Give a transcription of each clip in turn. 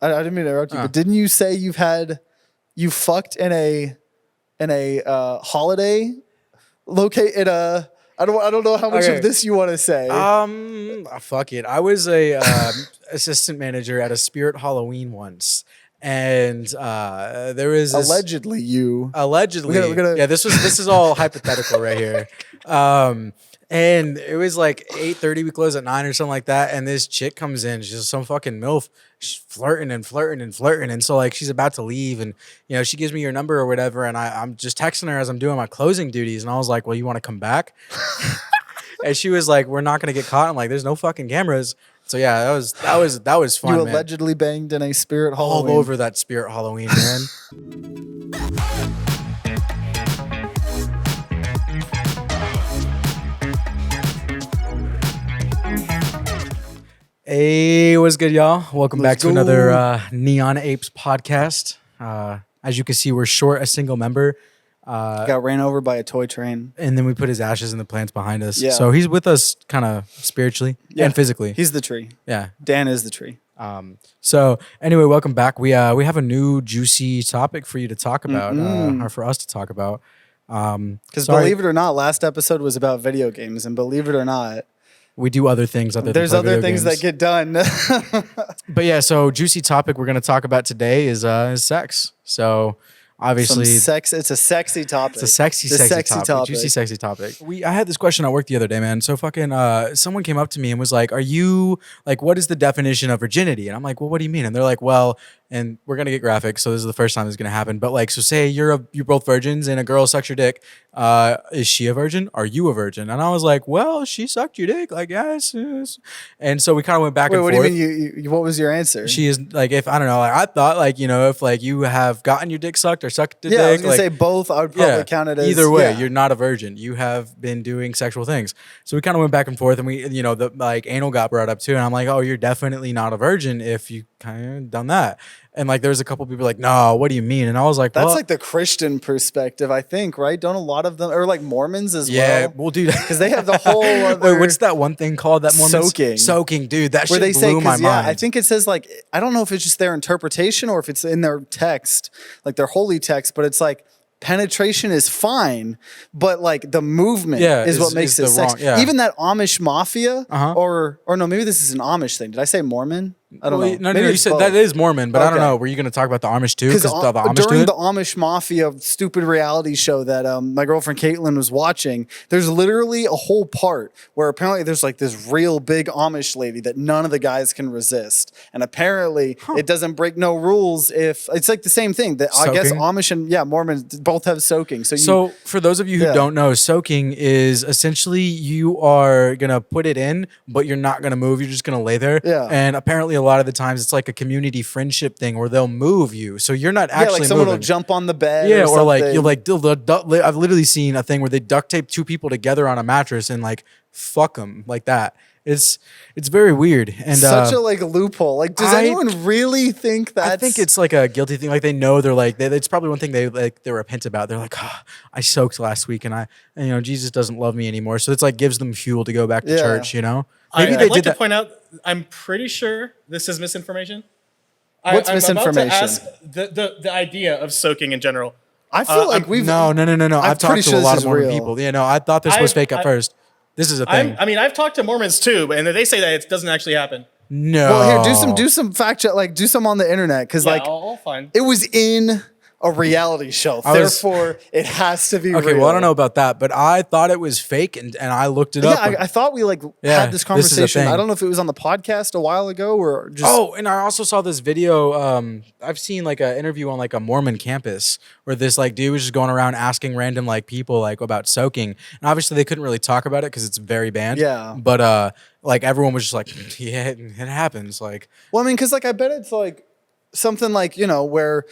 I didn't mean to interrupt you, but didn't you say you fucked in a holiday locate I don't know how much of this you want to say. Fuck it. I was a assistant manager at a Spirit Halloween once, and there was this, allegedly. Yeah, this is all hypothetical right here. And it was like 8:30. We closed at 9 or something like that. And this chick comes in. She's some fucking MILF. She's flirting. And so like she's about to leave, and she gives me your number or whatever. And I'm just texting her as I'm doing my closing duties. And I was like, "Well, you want to come back?" And she was like, "We're not gonna get caught." I'm like, "There's no fucking cameras." So yeah, that was fun. You allegedly banged in a Spirit Halloween. All over that Spirit Halloween, man. Hey, what's good, y'all? Welcome back to another Neon Apes podcast. As you can see, we're short a single member. Got ran over by a toy train. And then we put his ashes in the plants behind us. Yeah. So he's with us kind of spiritually and physically. He's the tree. Yeah. Dan is the tree. So anyway, welcome back. We have a new juicy topic for you to talk about, or for us to talk about. Because believe it or not, last episode was about video games, and believe it or not, we do other things. There's other things that get done. But yeah, so juicy topic we're going to talk about today is sex. So obviously, sex. It's a sexy topic. It's a sexy topic. Juicy, sexy topic. I had this question at work the other day, man. So fucking someone came up to me and was like, "Are you like, what is the definition of virginity?" And I'm like, "Well, what do you mean?" And they're like, "Well," and we're gonna get graphic, so this is the first time this is gonna happen. But like, so say you're both virgins and a girl sucks your dick. Is she a virgin? Are you a virgin? And I was like, "Well, she sucked your dick, like yes." And so we kind of went back and forth. What do you mean? What was your answer? She is like, if I don't know, like, I thought like if like you have gotten your dick sucked or sucked the dick. I was gonna say both. I would probably count it as either way. You're not a virgin. You have been doing sexual things. So we kind of went back and forth, and we the like anal got brought up too, and I'm like, oh, you're definitely not a virgin if you kind of done that. And like, there's a couple people like, no, what do you mean? And I was like, that's like the Christian perspective, I think, right? Don't a lot of them, or like Mormons as well? Yeah, well, dude, because they have the whole other. Wait, what's that one thing called that Mormons? Soaking, dude. That shit blew my mind. Yeah, I think it says like, I don't know if it's just their interpretation or if it's in their text, like their holy text, but it's like, penetration is fine, but like the movement is what makes it sex. Even that Amish mafia, or no, maybe this is an Amish thing. Did I say Mormon? I don't know. No, you said both. That is Mormon, but I don't know. Were you going to talk about the Amish too? Because the Amish during the Amish Mafia stupid reality show that my girlfriend Caitlin was watching, there's literally a whole part where apparently there's like this real big Amish lady that none of the guys can resist, and apparently it doesn't break no rules if it's like the same thing. That I guess Amish and Mormons both have soaking. So for those of you who don't know, soaking is essentially you are gonna put it in, but you're not gonna move. You're just gonna lay there. Yeah. And apparently a lot of the times it's like a community friendship thing where they'll move you, so you're not actually like someone moving. will jump on the bed. Yeah, or like you'll like I've literally seen a thing where they duct tape two people together on a mattress and like fuck them like that. It's very weird and such a like loophole. Like, does anyone really think that? I think it's like a guilty thing. Like they know they're like it's probably one thing they repent about. They're like, I soaked last week and Jesus doesn't love me anymore. So it's like gives them fuel to go back to church. Maybe I'd like to point out. I'm pretty sure this is misinformation. What's misinformation? I'm about to ask the idea of soaking in general. I feel like we've no. I've talked to a lot of Mormon people. Yeah, no, I thought this was fake at first. This is a thing. I've talked to Mormons too, and they say that it doesn't actually happen. No. Well, here, do some fact check, like do some on the internet, because I'll find. It was in a reality show, therefore it has to be okay. real. Well, I don't know about that, but I thought it was fake, and I looked it up. Yeah, I thought we had this conversation. I don't know if it was on the podcast a while ago or just. Oh, and I also saw this video. I've seen like an interview on like a Mormon campus where this like dude was just going around asking random like people like about soaking, and obviously they couldn't really talk about it because it's very banned. Yeah, but like everyone was just like, yeah, it happens. Like, well, I mean, because like I bet it's like something like where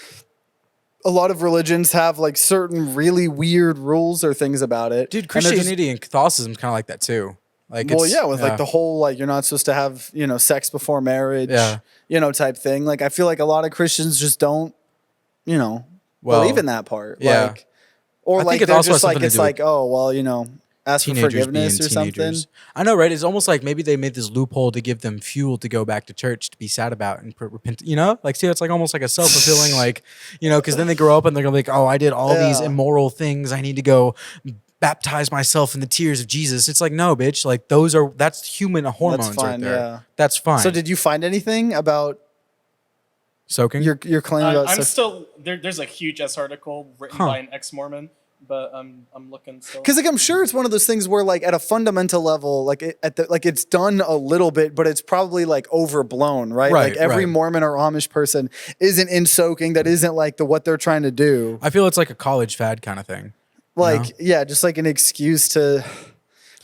a lot of religions have like certain really weird rules or things about it. Dude, Christianity and Catholicism is kind of like that too. Like, with like the whole like you're not supposed to have sex before marriage, type thing. Like I feel like a lot of Christians just don't, believe in that part. Yeah. Like, or like they're just like it's like, oh well, ask for forgiveness or something. I know, right? It's almost like maybe they made this loophole to give them fuel to go back to church to be sad about and repent. You know, like see, it's like almost like a self-fulfilling, like, you know, because then they grow up and they're gonna be like, oh, I did all these immoral things. I need to go baptize myself in the tears of Jesus. It's like, no, bitch. Like that's human hormones. That's fine, right there. yeah. That's fine. So did you find anything about soaking? Your claim about I'm still there's a huge article written by an ex-Mormon, but I'm looking still. Because like I'm sure it's one of those things where like at a fundamental level, like it's done a little bit, but it's probably like overblown, right? Right, like every right. Mormon or Amish person isn't in soaking. That isn't like what they're trying to do. I feel it's like a college fad kind of thing. Like yeah, just like an excuse to,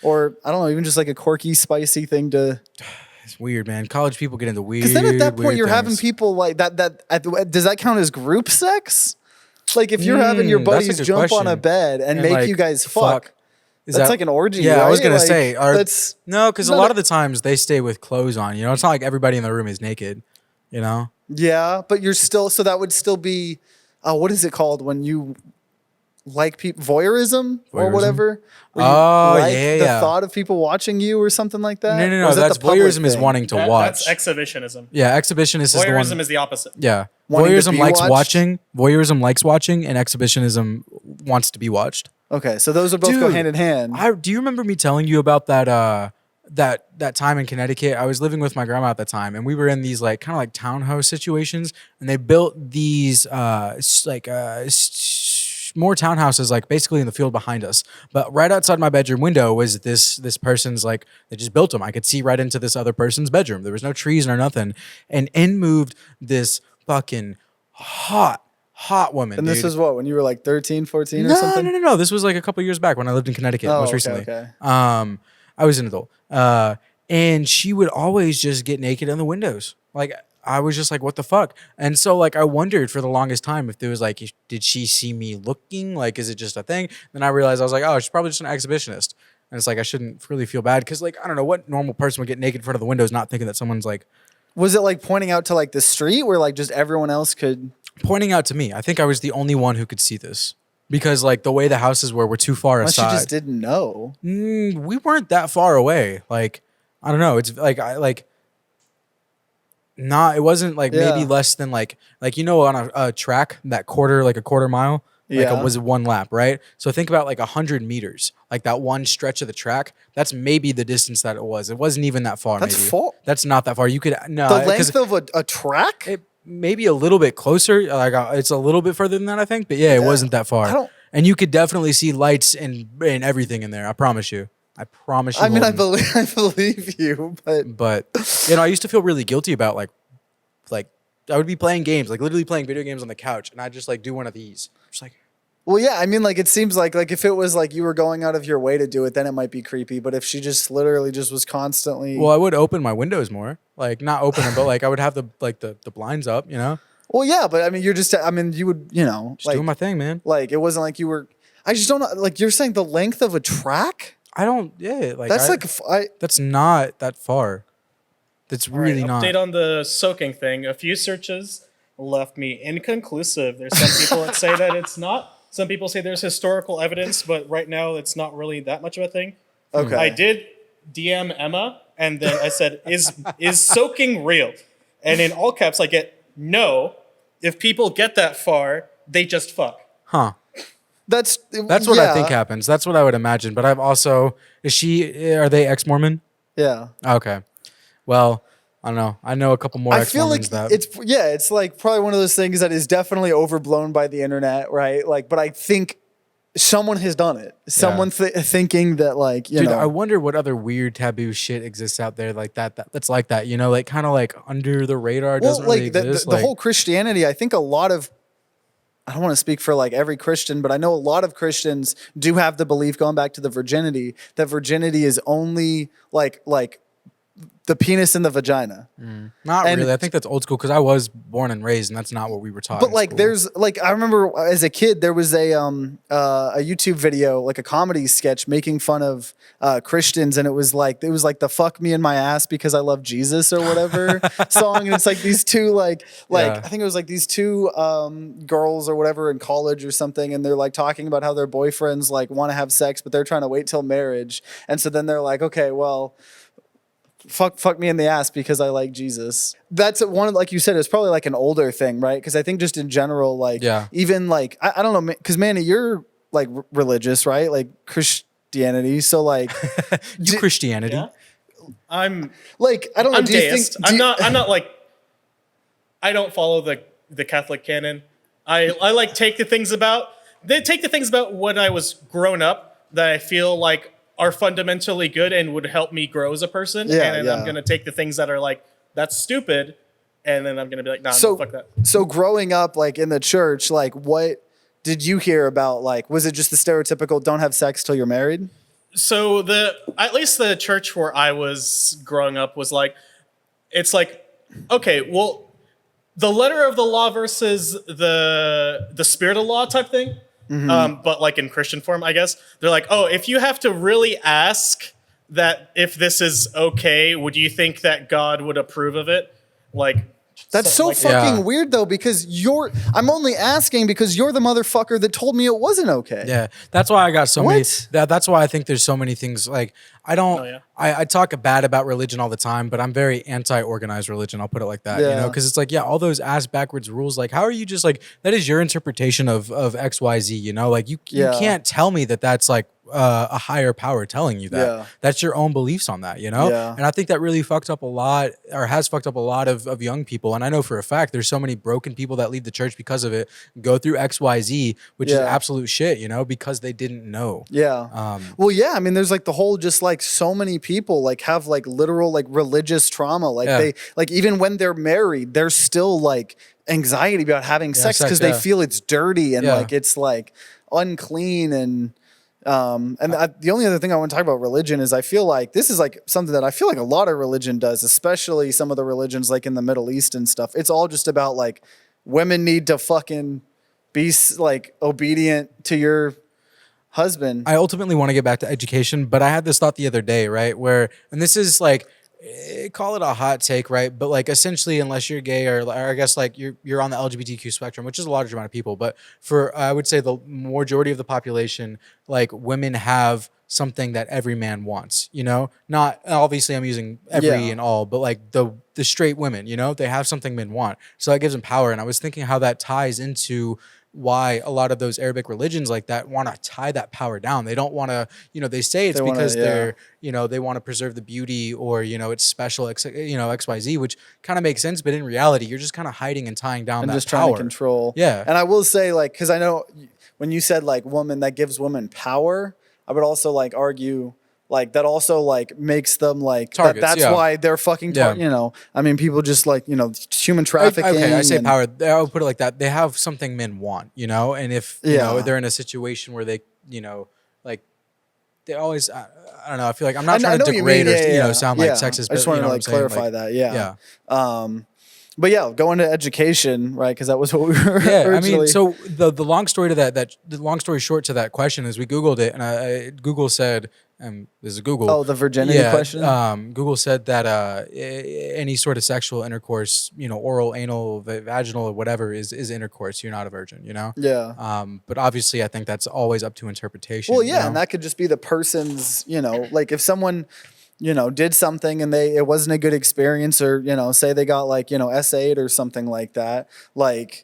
or I don't know, even just like a quirky, spicy thing to. It's weird, man. College people get into weird. Because then at that point you're things. having people like that. Does that count as group sex? Like if you're having your buddies jump on a bed and make like, you guys fuck. That's like an orgy. Yeah, right? I was gonna like, say. No, because a lot of the times they stay with clothes on. You know, it's not like everybody in the room is naked. You know. Yeah, but you're still. So that would still be. What is it called when you like people voyeurism or whatever? The thought of people watching you or something like that. No. That's voyeurism is wanting to watch. That's exhibitionism. Yeah, exhibitionist is the one. Voyeurism is the opposite. Yeah, Wanting voyeurism likes watched? watching. Voyeurism likes watching, and exhibitionism wants to be watched. Okay, so those are both go hand in hand. Do you remember me telling you about that? That time in Connecticut, I was living with my grandma at the time, and we were in these like kind of like townhouse situations, and they built these more townhouses like basically in the field behind us. But right outside my bedroom window was this person's like they just built them. I could see right into this other person's bedroom. There was no trees nor nothing, and in moved this fucking hot woman. And this is what, when you were like 13, 14 or something? No. This was like a couple years back when I lived in Connecticut most recently. Okay. I was an adult. And she would always just get naked in the windows. Like, I was just like, what the fuck? And so, like, I wondered for the longest time if there was like, did she see me looking? Like, is it just a thing? Then I realized I was like, oh, she's probably just an exhibitionist. And it's like, I shouldn't really feel bad. Cause like, I don't know what normal person would get naked in front of the windows, not thinking that someone's like. Was it like pointing out to like the street where like just everyone else could? Pointing out to me. I think I was the only one who could see this. Because like the way the houses were too far aside. Unless you just didn't know. We weren't that far away. Like, I don't know. It's like, it wasn't like maybe less than like, you know, on a track, that a quarter mile, like it was one lap, right? So think about like 100 meters, like that one stretch of the track. That's maybe the distance that it was. It wasn't even that far. That's far. That's not that far. You could, no. The length of a track? Maybe a little bit closer. Like it's a little bit further than that, I think. But yeah, it wasn't that far. And you could definitely see lights and everything in there. I promise you. I promise you. I mean, I believe you, but you know, I used to feel really guilty about like I would be playing games, like literally playing video games on the couch, and I'd just like do one of these. Just like, well, yeah, I mean, like it seems like if it was like you were going out of your way to do it, then it might be creepy. But if she just literally just was constantly, well, I would open my windows more, like not open them, but like I would have the blinds up, you know. Well, yeah, but I mean, you would, you know, just doing my thing, man. Like it wasn't like you were. I just don't know. Like you're saying the length of a track. I don't. Yeah, like that's that's not that far. That's really not. Update on the soaking thing. A few searches left me inconclusive. There's some people that say that it's not. Some people say there's historical evidence, but right now it's not really that much of a thing. Okay. I did DM Emma, and then I said, "Is soaking real?" And in all caps, I get no. If people get that far, they just fuck. Huh. That's what I think happens. That's what I would imagine. But I've also are they ex-Mormon? Yeah. Okay. Well, I don't know. I know a couple more ex-Mormons that it's like probably one of those things that is definitely overblown by the internet, right? Like, but I think someone has done it. Someone thinking that like, you know. I wonder what other weird taboo shit exists out there like that's like that, you know, like kind of like under the radar, doesn't really exist. The whole Christianity, I think a lot of, I don't want to speak for like every Christian, but I know a lot of Christians do have the belief, going back to the virginity, that virginity is only like the penis and the vagina. Not really. I think that's old school because I was born and raised, and that's not what we were taught. But in like, school. there's like, I remember as a kid, there was a YouTube video, like a comedy sketch making fun of Christians, and it was like the "fuck me in my ass because I love Jesus" or whatever song, and it's like these two like Yeah. I think it was like these two girls or whatever in college or something, and they're like talking about how their boyfriends like want to have sex, but they're trying to wait till marriage, and so then they're like, okay, well. Fuck me in the ass because I like Jesus. That's one of, like you said, it's probably like an older thing, right? Because I think just in general, like, even like, I don't know, because Manny, you're like religious, right? Like Christianity. So like, Christianity. Yeah. I'm like, I don't know. I'm Do you deist. think? I'm not like, I don't follow the Catholic canon. I like take the things about what I was grown up that I feel like are fundamentally good and would help me grow as a person. And then I'm going to take the things that are like, that's stupid. And then I'm going to be like, nah, no, fuck that. So growing up, like in the church, like what did you hear about? Like, was it just the stereotypical don't have sex till you're married? So at least the church where I was growing up was like, it's like, okay, well, the letter of the law versus the spirit of law type thing. But like in Christian form, I guess they're like, oh, if you have to really ask that if this is okay, would you think that God would approve of it? Like, that's so like, fucking weird though, because I'm only asking because you're the motherfucker that told me it wasn't okay. Yeah, that's why I got so many. That's why I think there's so many things. Like I don't. I talk bad about religion all the time, but I'm very anti-organized religion. I'll put it like that. You know, because it's like, all those ass backwards rules. Like, how are you just like that is your interpretation of X, Y, Z? You know, like you can't tell me that that's like a higher power telling you that. Yeah. That's your own beliefs on that. You know, and I think that really fucked up a lot, or has fucked up a lot of young people. And I know for a fact there's so many broken people that leave the church because of it, go through X, Y, Z, which is absolute shit. You know, because they didn't know. Yeah. Well, yeah. I mean, there's like the whole just like so many people like have like literal like religious trauma. Like they like even when they're married, they're still like anxiety about having sex because they feel it's dirty and like it's like unclean and the only other thing I want to talk about religion is I feel like this is like something that I feel like a lot of religion does, especially some of the religions like in the Middle East and stuff. It's all just about like women need to fucking be like obedient to your husband. I ultimately want to get back to education, but I had this thought the other day, right? Where, and this is like, call it a hot take, right? But like essentially, unless you're gay or I guess like you're on the LGBTQ spectrum, which is a large amount of people, but for I would say the majority of the population, like women have something that every man wants, you know? Not obviously I'm using every and all, but like the straight women, you know, they have something men want. So that gives them power. And I was thinking how that ties into why a lot of those Arabic religions like that want to tie that power down. They don't want to, you know, they say it's because they're, you know, they want to preserve the beauty or, you know, it's special, you know, XYZ, which kind of makes sense. But in reality, you're just kind of hiding and tying down that just power. trying to control. Yeah. And I will say like, cause I know when you said like woman that gives women power, I would also like argue like that also like makes them like targets, that's why they're fucking you know, I mean people just like, you know, human trafficking. Okay, I say power. I'll put it like that. They have something men want, you know, and if you know they're in a situation where they, you know, like they always I don't know, I feel like I'm not trying to degrade or you know sound like sexist, I just want to like clarify that. But yeah, going to education, right? Because that was what we were. I mean, so the long story to the long story short to that question is we Googled it, and Google said, this is Google. Oh, the virginity question. Google said that any sort of sexual intercourse, you know, oral, anal, vaginal, or whatever is intercourse. You're not a virgin, you know. Yeah. But obviously, I think that's always up to interpretation. Well, yeah, you know? and that could just be the person's, you know, like if someone, you know, did something and it wasn't a good experience, or you know, say they got like, you know, S8 or something like that, like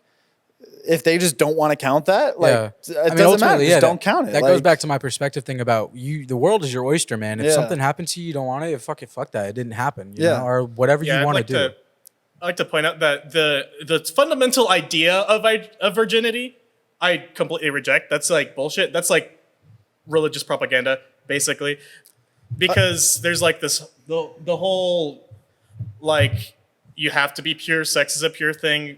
if they just don't want to count that, like it doesn't matter. Just don't count it. That goes back to my perspective thing about you. The world is your oyster, man. If something happened to you, you don't want it. Fuck that. It didn't happen. You know? Or whatever you want to do. I like to point out that the fundamental idea of virginity, I completely reject. That's like bullshit. That's like religious propaganda, basically. Because there's like this the whole like you have to be pure, sex is a pure thing.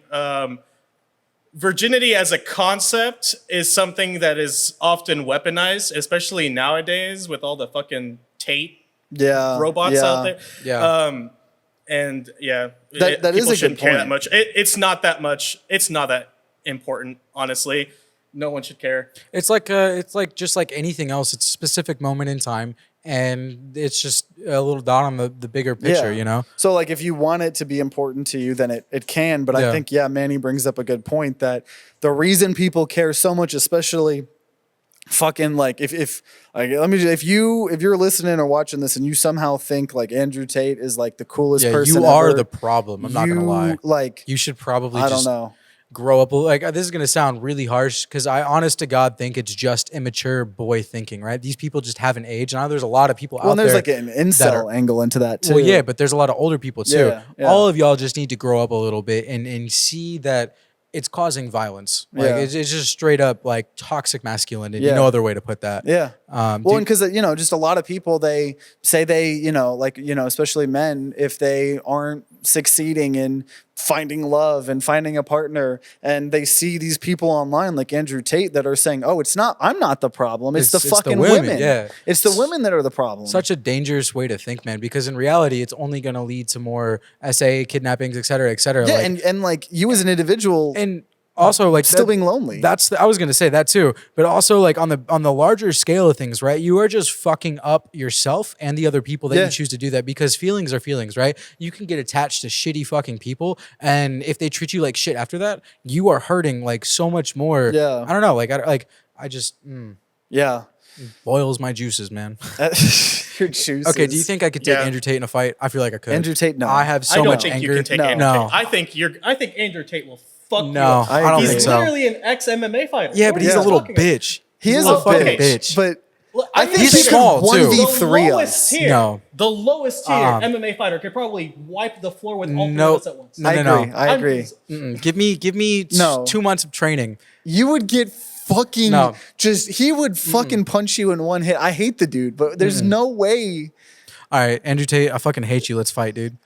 Virginity as a concept is something that is often weaponized, especially nowadays with all the fucking Tate robots out there. Yeah. And yeah, that is people a shouldn't good care point. that much. It's not that much. It's not that important, honestly. No one should care. It's like just like anything else. It's a specific moment in time, and it's just a little dot on the bigger picture, you know? So like if you want it to be important to you, then it can. But I think, Manny brings up a good point that the reason people care so much, especially fucking like if you're listening or watching this and you somehow think like Andrew Tate is like the coolest person you are ever, the problem. I'm not gonna lie. Like you should probably I just don't know. grow up. Like this is gonna sound really harsh because I honest to God think it's just immature boy thinking, right? These people just haven't aged. And I know there's a lot of people out there. Well, there's like an incel angle into that too. Well, yeah, but there's a lot of older people too. Yeah. All of y'all just need to grow up a little bit and see that it's causing violence. Like it's just straight up like toxic masculinity. No other way to put that. Yeah. Well, and because just a lot of people, they say they, especially men, if they aren't succeeding in finding love and finding a partner, and they see these people online like Andrew Tate that are saying, "Oh, I'm not the problem. It's the fucking women. Yeah, it's the women that are the problem." Such a dangerous way to think, man. Because in reality, it's only going to lead to more SA kidnappings, et cetera, et cetera. Yeah, like, and like you as an individual. And also like still being lonely. I was gonna say that too, but also like on the larger scale of things, right? You are just fucking up yourself and the other people that you choose to do that, because feelings are feelings, right? You can get attached to shitty fucking people, and if they treat you like shit after that, you are hurting like so much more. Yeah, I don't know, I just boils my juices, man. Your juices. Okay, do you think I could take Andrew Tate in a fight? I feel like I could. Andrew Tate, no. I have so much anger. I don't think you can take Andrew Tate. I think Andrew Tate will fuck you up. I don't think so. He's literally an ex-MMA fighter. Yeah, but he's a little bitch. He is a fucking bitch. But I think he's small too. The lowest tier MMA fighter could probably wipe the floor with all three of us at once. I agree. Give me 2 months of training. You would get fucking he would fucking punch you in one hit. I hate the dude, but there's no way. All right, Andrew Tate, I fucking hate you. Let's fight, dude.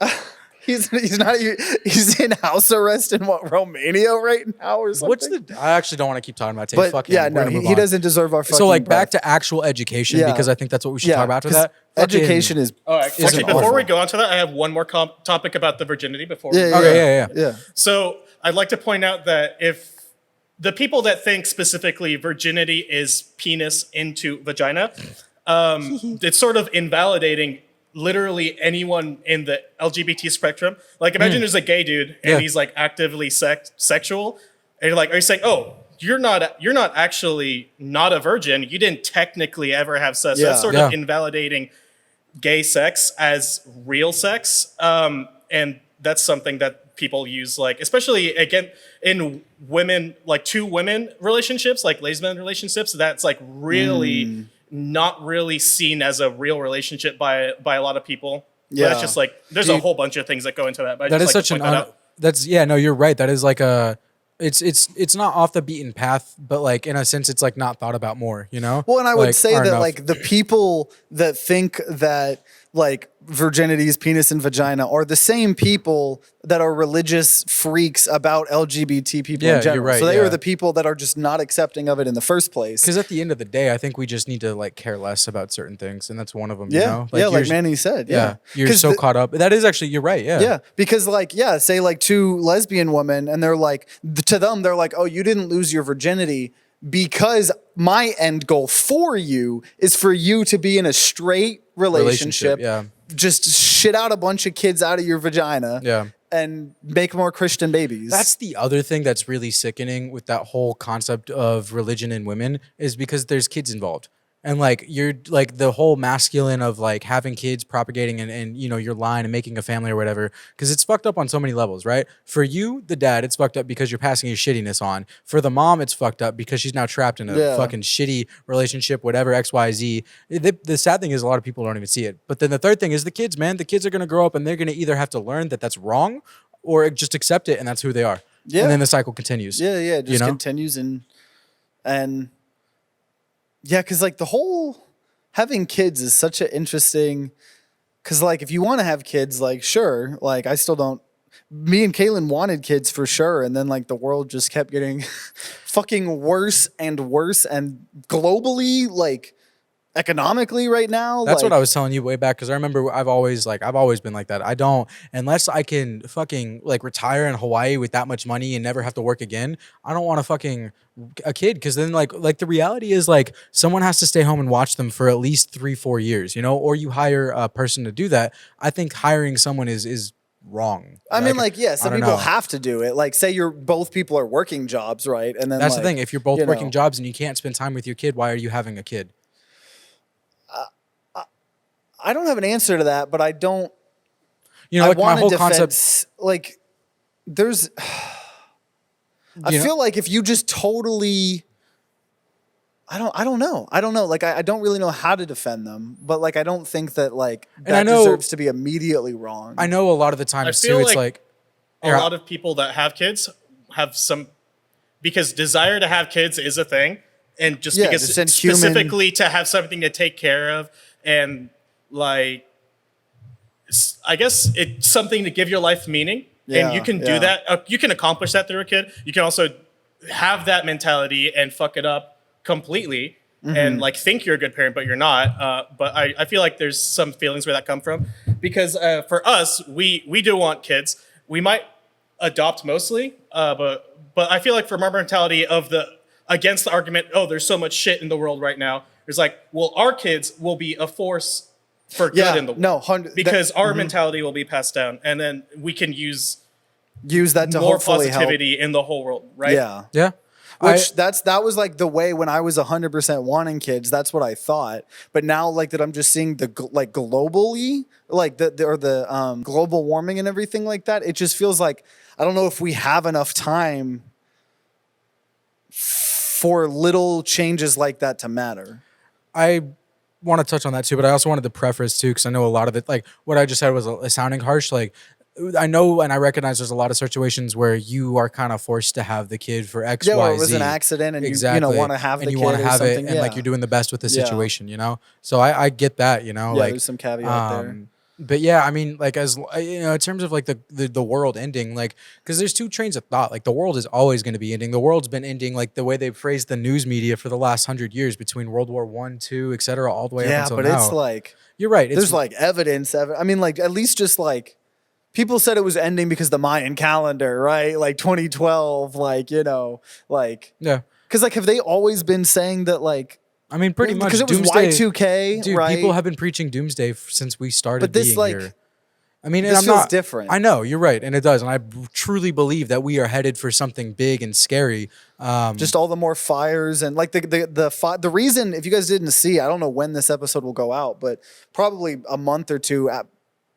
He's in house arrest in Romania right now or something. I actually don't want to keep talking about Tate. But he doesn't deserve our fucking So like breath. back to actual education, because I think that's what we should talk about after that. Education is all right. Actually, before we go on to that, I have one more topic about the virginity before. Yeah. So I'd like to point out that if the people that think specifically virginity is penis into vagina, it's sort of invalidating literally anyone in the LGBT spectrum. Like imagine there's a gay dude and he's like actively sexual, and you're like, are you saying, oh, you're not actually not a virgin, you didn't technically ever have sex. So that's sort of invalidating gay sex as real sex, and that's something that people use, like especially again in women, like two women relationships, like lesbian relationships, that's like really not really seen as a real relationship by a lot of people. Yeah, but it's just like there's a whole bunch of things that go into that. But that is such you're right. That is like it's not off the beaten path, but like in a sense, it's like not thought about more. You know. Well, and I would say that like the people that think that like virginity is penis and vagina are the same people that are religious freaks about LGBT people in general. You're right, so they are the people that are just not accepting of it in the first place. Because at the end of the day, I think we just need to like care less about certain things, and that's one of them. Yeah, you know? Like Manny said. Yeah, you're so caught up. That is actually, you're right. Yeah, yeah, because like say like two lesbian women, and they're like to them they're like, oh, you didn't lose your virginity because my end goal for you is for you to be in a straight relationship. Just shit out a bunch of kids out of your vagina. And make more Christian babies. That's the other thing that's really sickening with that whole concept of religion and women, is because there's kids involved. And like you're like the whole masculine of like having kids, propagating and you know your line and making a family or whatever, because it's fucked up on so many levels, right? For you, the dad, it's fucked up because you're passing your shittiness on. For the mom, it's fucked up because she's now trapped in a fucking shitty relationship, whatever, XYZ. The sad thing is a lot of people don't even see it. But then the third thing is the kids, man. The kids are gonna grow up and they're gonna either have to learn that that's wrong or just accept it and that's who they are. Yeah. And then the cycle continues. It just continues and yeah, because like the whole having kids is such an interesting, because like if you want to have kids, like sure, like I still don't. Me and Caitlin wanted kids for sure, and then like the world just kept getting fucking worse and worse, and globally like economically right now. That's what I was telling you way back, because I remember I've always been like that. I don't, unless I can fucking like retire in Hawaii with that much money and never have to work again, I don't want to fucking a kid, because then like the reality is like someone has to stay home and watch them for at least 3-4 years, you know, or you hire a person to do that. I think hiring someone is wrong. I mean, like, yeah, some people have to do it. Like, say both people are working jobs, right? And then that's the thing. If you're both working jobs and you can't spend time with your kid, why are you having a kid? I don't have an answer to that, but I don't. You know, like my whole concept, like, there's. I feel like if you just totally. I don't know. Like, I don't really know how to defend them, but like, I don't think that like that deserves to be immediately wrong. I know a lot of the times too, it's like a lot of people that have kids have some, because desire to have kids is a thing, and just because specifically to have something to take care of, and like, I guess it's something to give your life meaning, and you can do that. You can accomplish that through a kid. You can also have that mentality and fuck it up completely, and like think you're a good parent, but you're not. But I feel like there's some feelings where that come from, because for us, we do want kids. We might adopt mostly, but I feel like from our mentality of against the argument, oh, there's so much shit in the world right now. There's like, well, our kids will be a force for good in the world, because our mentality will be passed down, and then we can use that to more positivity in the whole world, right? Yeah. Which that was like the way when I was 100% wanting kids. That's what I thought. But now, like, that I'm just seeing like globally, like the global warming and everything like that. It just feels like I don't know if we have enough time for little changes like that to matter. I want to touch on that too, but I also wanted to preface too, because I know a lot of it, like what I just said was sounding harsh. Like, I know and I recognize there's a lot of situations where you are kind of forced to have the kid for X, Y, Z. Yeah, it was an accident, and you want to have the kid, want to have it, and like you're doing the best with the situation, you know. So I get that, you know. Yeah, like there's some caveat there. But yeah, I mean, like, as you know, in terms of like the world ending, like, because there's two trains of thought. Like, the world is always going to be ending. The world's been ending, like the way they've phrased the news media for the last 100 years, between World War I, II, et cetera, all the way up until now. Yeah, but it's like, you're right. There's like evidence. I mean, like, at least just like people said it was ending because the Mayan calendar, right? Like 2012, like, you know, like, yeah. Because like, have they always been saying that, like? I mean, pretty much, because it was Y2K, dude, right? People have been preaching doomsday since we started but this, being like, here. I mean, this feels different. I know, you're right, and it does, and I truly believe that we are headed for something big and scary. Just all the more fires, and like the reason, if you guys didn't see, I don't know when this episode will go out, but probably a month or two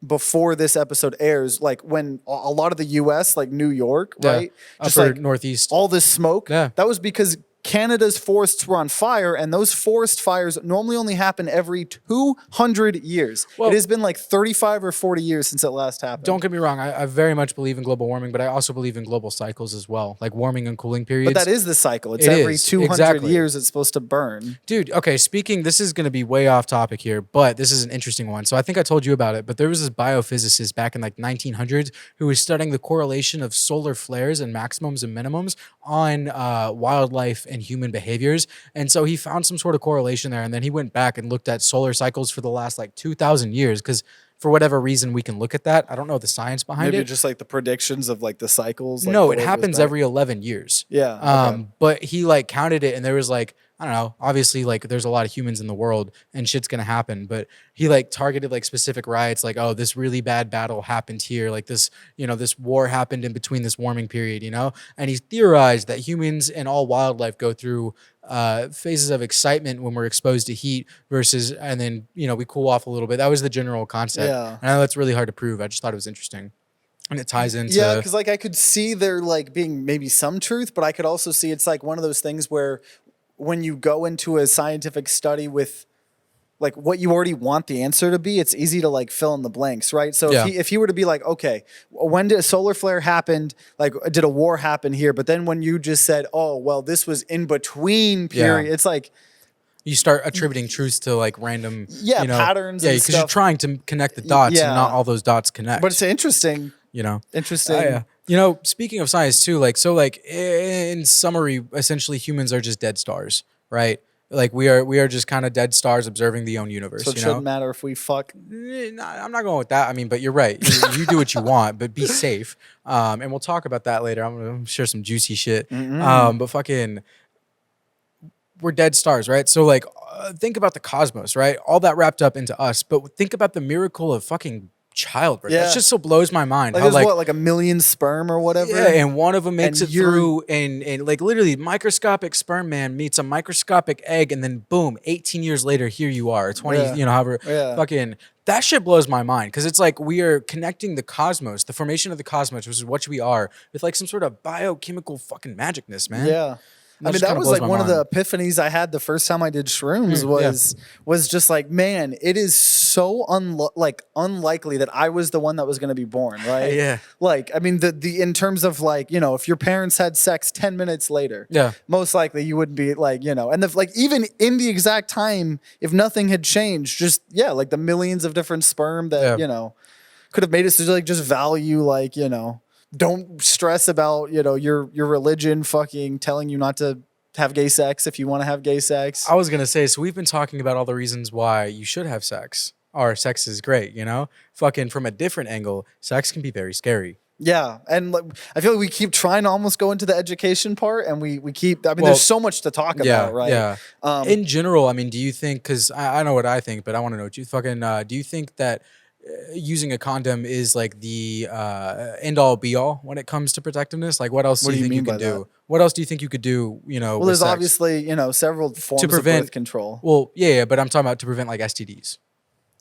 before this episode airs, like when a lot of the U.S., like New York, right, just like northeast, all this smoke, that was because Canada's forests were on fire, and those forest fires normally only happen every 200 years. Well, it has been like 35 or 40 years since it last happened. Don't get me wrong. I very much believe in global warming, but I also believe in global cycles as well, like warming and cooling periods. But that is the cycle. It's every 200 years it's supposed to burn. Dude, okay, this is going to be way off topic here, but this is an interesting one. So I think I told you about it, but there was this biophysicist back in like 1900s who was studying the correlation of solar flares and maximums and minimums on wildlife and human behaviors. And so he found some sort of correlation there, and then he went back and looked at solar cycles for the last like 2,000 years, because for whatever reason we can look at that. I don't know the science behind it. Maybe just like the predictions of like the cycles. Like no, it happens every 11 years. Yeah. Okay. But he like counted it, and there was like, I don't know, obviously like there's a lot of humans in the world and shit's gonna happen, but he like targeted like specific riots, like, oh, this really bad battle happened here, like this, you know, this war happened in between this warming period, you know? And he theorized that humans and all wildlife go through phases of excitement when we're exposed to heat versus, and then, you know, we cool off a little bit. That was the general concept. Yeah. And I know that's really hard to prove. I just thought it was interesting. And it ties into... Yeah, because like I could see there like being maybe some truth, but I could also see it's like one of those things where when you go into a scientific study with like what you already want the answer to be, it's easy to like fill in the blanks, right? So if he were to be like, okay, when did a solar flare happened? Like, did a war happen here? But then when you just said, oh, well, this was in between period, it's like... You start attributing truths to like random patterns. Yeah, because you're trying to connect the dots and not all those dots connect. But it's interesting. You know, interesting. You know, speaking of science too, like, so like in summary, essentially humans are just dead stars, right? Like we are just kind of dead stars observing the own universe. So it shouldn't matter if we fuck. I'm not going with that. I mean, but you're right. You do what you want, but be safe. And we'll talk about that later. I'm gonna share some juicy shit. But fucking, we're dead stars, right? So like, think about the cosmos, right? All that wrapped up into us. But think about the miracle of fucking childbirth. Yeah. That just so blows my mind. Like How, there's what, like a million sperm or whatever? Yeah, and one of them makes And it through, and like literally, microscopic sperm man meets a microscopic egg, and then boom, 18 years later, here you are, 20, Yeah. however, Yeah. fucking, that shit blows my mind, because it's like we are connecting the cosmos, the formation of the cosmos, which is what we are, with like some sort of biochemical fucking magicness, man. Yeah. I mean, that was like one of the epiphanies I had the first time I did shrooms was just like, man, it is so unlikely that I was the one that was going to be born, right? Yeah. Like, I mean, the in terms of like, if your parents had sex 10 minutes later, most likely you wouldn't be like, and like even in the exact time, if nothing had changed, just like the millions of different sperm that could have made us like just value like don't stress about your religion fucking telling you not to have gay sex if you want to have gay sex. I was gonna say, so we've been talking about all the reasons why you should have sex, or sex is great, fucking from a different angle, sex can be very scary. Yeah, and I feel like we keep trying to almost go into the education part, and we keep. I mean, there's so much to talk about, right? Yeah. In general, I mean, do you think? Because I know what I think, but I want to know what you fucking. Do you think that using a condom is like the end all be all when it comes to protectiveness? Like, what else do you think you can do? What else do you think you could do? Well, there's obviously several forms of birth control. Well, yeah, but I'm talking about to prevent like STDs.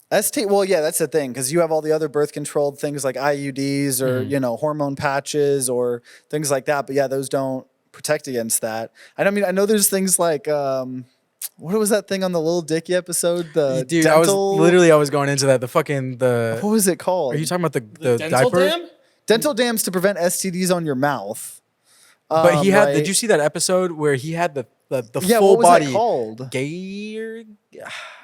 Well, yeah, that's the thing, because you have all the other birth controlled things like IUDs or hormone patches or things like that. But yeah, those don't protect against that. I know there's things like what was that thing on the Lil Dicky episode? The dude, dental... I was going into that. The what was it called? Are you talking about the dental diaper? dam? Dental dams to prevent STDs on your mouth. But he had. Right? Did you see that episode where he had the yeah, full what was body that called? Gayer?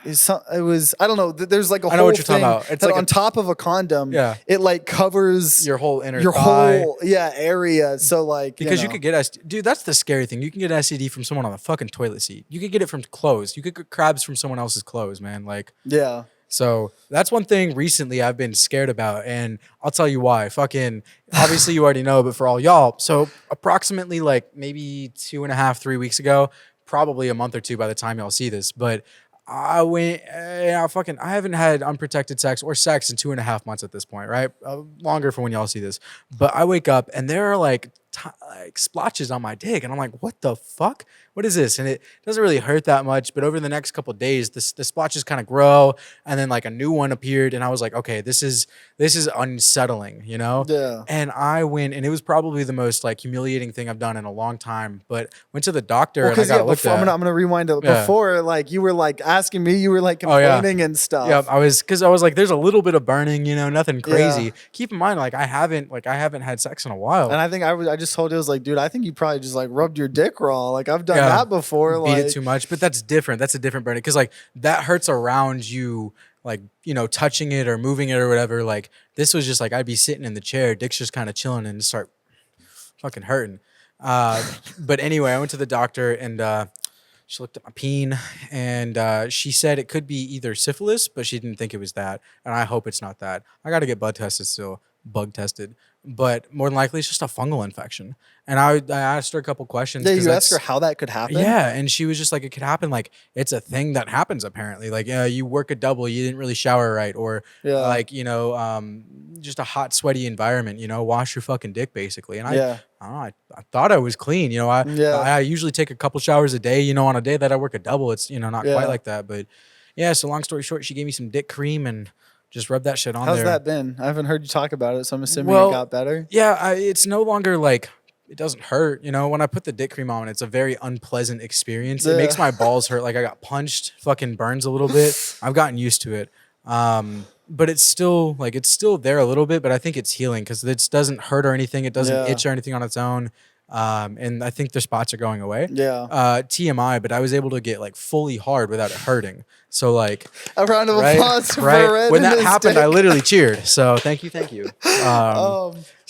It was I don't know. There's like a whole I know what you're thing talking about. It's that like on top of a condom. Yeah. It like covers your whole inner your thigh. whole area. So like because you could get STD. Dude, that's the scary thing. You can get STD from someone on the fucking toilet seat. You could get it from clothes. You could get crabs from someone else's clothes, man. Like yeah. So that's one thing recently I've been scared about, and I'll tell you why. Fucking obviously you already know, but for all y'all, so approximately like maybe 2.5, 3 weeks ago, probably a month or two by the time y'all see this, but I went, I haven't had unprotected sex or sex in 2.5 months at this point, right? Longer for when y'all see this. But I wake up and there are like splotches on my dick, and I'm like, what the fuck? What is this? And it doesn't really hurt that much, but over the next couple of days, the splotches kind of grow, and then like a new one appeared, and I was like, okay, this is unsettling, Yeah. And I went, and it was probably the most like humiliating thing I've done in a long time. But went to the doctor and I got looked at. I'm gonna rewind it. Before, like you were like asking me, you were like complaining and stuff. Yeah, I was like, there's a little bit of burning, nothing crazy. Yeah. Keep in mind, like I haven't had sex in a while. And I think I just told you, I was like, dude, I think you probably just like rubbed your dick raw. Like I've done that before. Beat it too much, but that's different. That's a different burning, because like that hurts around you, like touching it or moving it or whatever. Like this was just like I'd be sitting in the chair, dick's just kind of chilling, and start fucking hurting. But anyway, I went to the doctor and she looked at my peen, and she said it could be either syphilis, but she didn't think it was that, and I hope it's not that. I got to get blood tested still, bug tested, but more than likely it's just a fungal infection. And I asked her a couple questions. Yeah, you asked her how that could happen? Yeah, and she was just like, it could happen. Like, it's a thing that happens apparently. Like, you work a double, you didn't really shower right, or like, just a hot, sweaty environment, wash your fucking dick basically. And I don't know, I thought I was clean. I usually take a couple showers a day, on a day that I work a double, it's, not quite like that. But yeah, so long story short, she gave me some dick cream and just rub that shit on there. How's that been? I haven't heard you talk about it, so I'm assuming it got better. Yeah, it's no longer like, it doesn't hurt. When I put the dick cream on, it's a very unpleasant experience. It makes my balls hurt. Like I got punched, fucking burns a little bit. I've gotten used to it. But it's still there a little bit, but I think it's healing because it doesn't hurt or anything. It doesn't itch or anything on its own. And I think their spots are going away. Yeah. TMI, but I was able to get like fully hard without it hurting. So like a round of applause for Red. When that happened, I literally cheered. So thank you.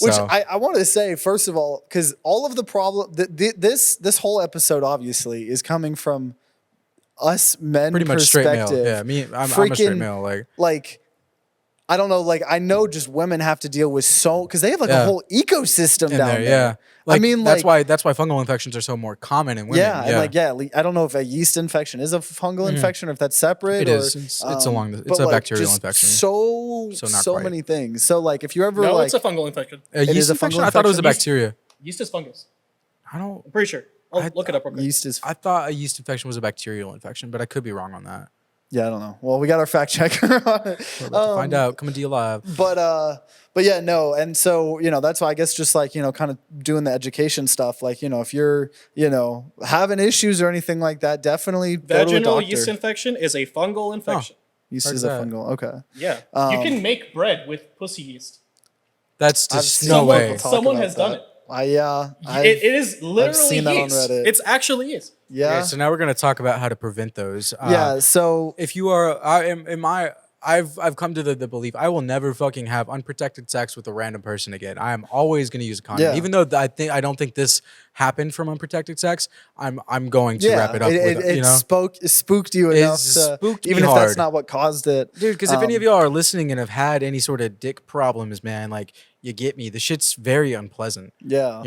Which I want to say, first of all, because all of the problem, this whole episode obviously is coming from us men Pretty much straight male. perspective. Yeah, I'm a straight male. Like I don't know. Like I know just women have to deal with because they have like a whole ecosystem in down there. Yeah. Like, I mean, that's why fungal infections are so more common in women. Yeah, and I don't know if a yeast infection is a fungal infection or if that's separate. It is. It's a bacterial infection. So many things. So like if you ever it's a fungal infection. A yeast infection? I thought it was a bacteria. Yeast is fungus. I'm pretty sure. I'll look it up real quick. Yeast is. I thought a yeast infection was a bacterial infection, but I could be wrong on that. Yeah, I don't know. Well, we got our fact checker on it. We're about to find out. Coming to you live. But yeah, no. And so, that's why I guess just like, kind of doing the education stuff, like, if you're, having issues or anything like that, definitely go to a doctor. Vaginal yeast infection is a fungal infection. Yeast is a fungal. Okay. Yeah. You can make bread with pussy yeast. That's just no way. Someone has done it. It is literally I've seen that yeast. on Reddit. It's actually yeast. Yeah. Okay, so now we're going to talk about how to prevent those. So if you are, I've come to the belief I will never fucking have unprotected sex with a random person again. I am always going to use a condom, even though I don't think this happened from unprotected sex. I'm going to wrap it up. It spooked you enough, even if that's not what caused it, dude. Because if any of y'all are listening and have had any sort of dick problems, man, like you get me. The shit's very unpleasant. Yeah,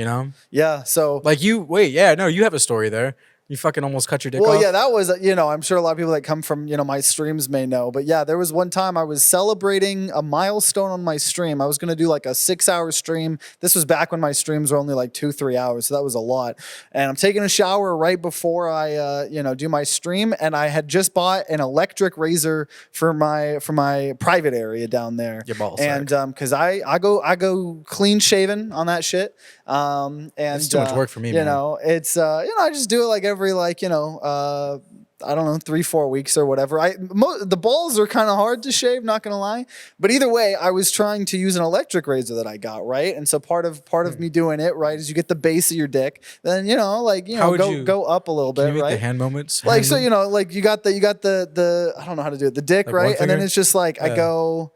Yeah. So like you have a story there. You fucking almost cut your dick off? Well, yeah, that was, I'm sure a lot of people that come from, my streams may know. But yeah, there was one time I was celebrating a milestone on my stream. I was going to do like a 6-hour stream. This was back when my streams were only like 2-3 hours. So that was a lot. And I'm taking a shower right before I, do my stream. And I had just bought an electric razor for my private area down there. Your balls. And because I go clean shaven on that shit. And it's too much work for me, man. It's, I just do it like every I don't know, 3-4 weeks or whatever. The balls are kind of hard to shave, not gonna lie. But either way, I was trying to use an electric razor that I got, right? And so part of me doing it, right, is you get the base of your dick, then go up a little bit, can you make right? The hand moments, like so, like you got the I don't know how to do it, the dick, like right, and then it's just like I go.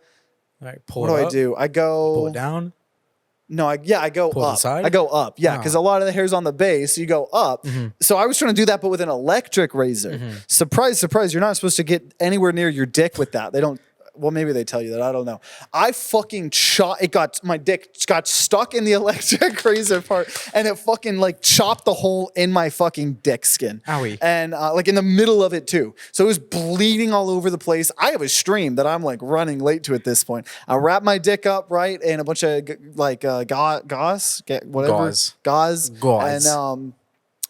All right, pull what it do up. I do? I go pull it down. No, I go Pull up. the side? I go up, yeah, because a lot of the hair's on the base. So you go up. So I was trying to do that, but with an electric razor. Surprise, surprise! You're not supposed to get anywhere near your dick with that. They don't. Well, maybe they tell you that. I don't know. I fucking my dick got stuck in the electric razor part, and it fucking like chopped the hole in my fucking dick skin. Owie. And like in the middle of it too. So it was bleeding all over the place. I have a stream that I'm like running late to at this point. I wrap my dick up, right, in a bunch of gauze,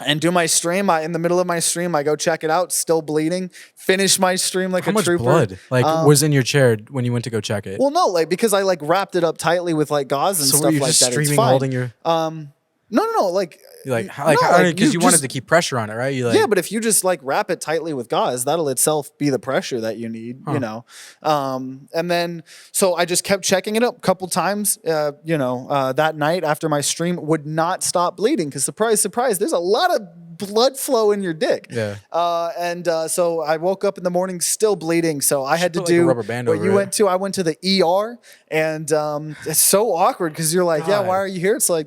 and do my stream. In the middle of my stream, I go check it out, still bleeding. Finish my stream like How a much trooper. blood was in your chair when you went to go check it? Well, no, because I wrapped it up tightly with gauze and so stuff were you like just that. streaming, it's fine. holding your No, because you wanted to keep pressure on it, right? Yeah, but if you just wrap it tightly with gauze, that'll itself be the pressure that you need, And then so I just kept checking it up a couple times, that night after my stream, would not stop bleeding because surprise, surprise, there's a lot of blood flow in your dick. Yeah. So I woke up in the morning still bleeding. So I had to do a rubber band what over you it. went to. I went to the ER, and it's so awkward because you're like, yeah, why are you here? It's like.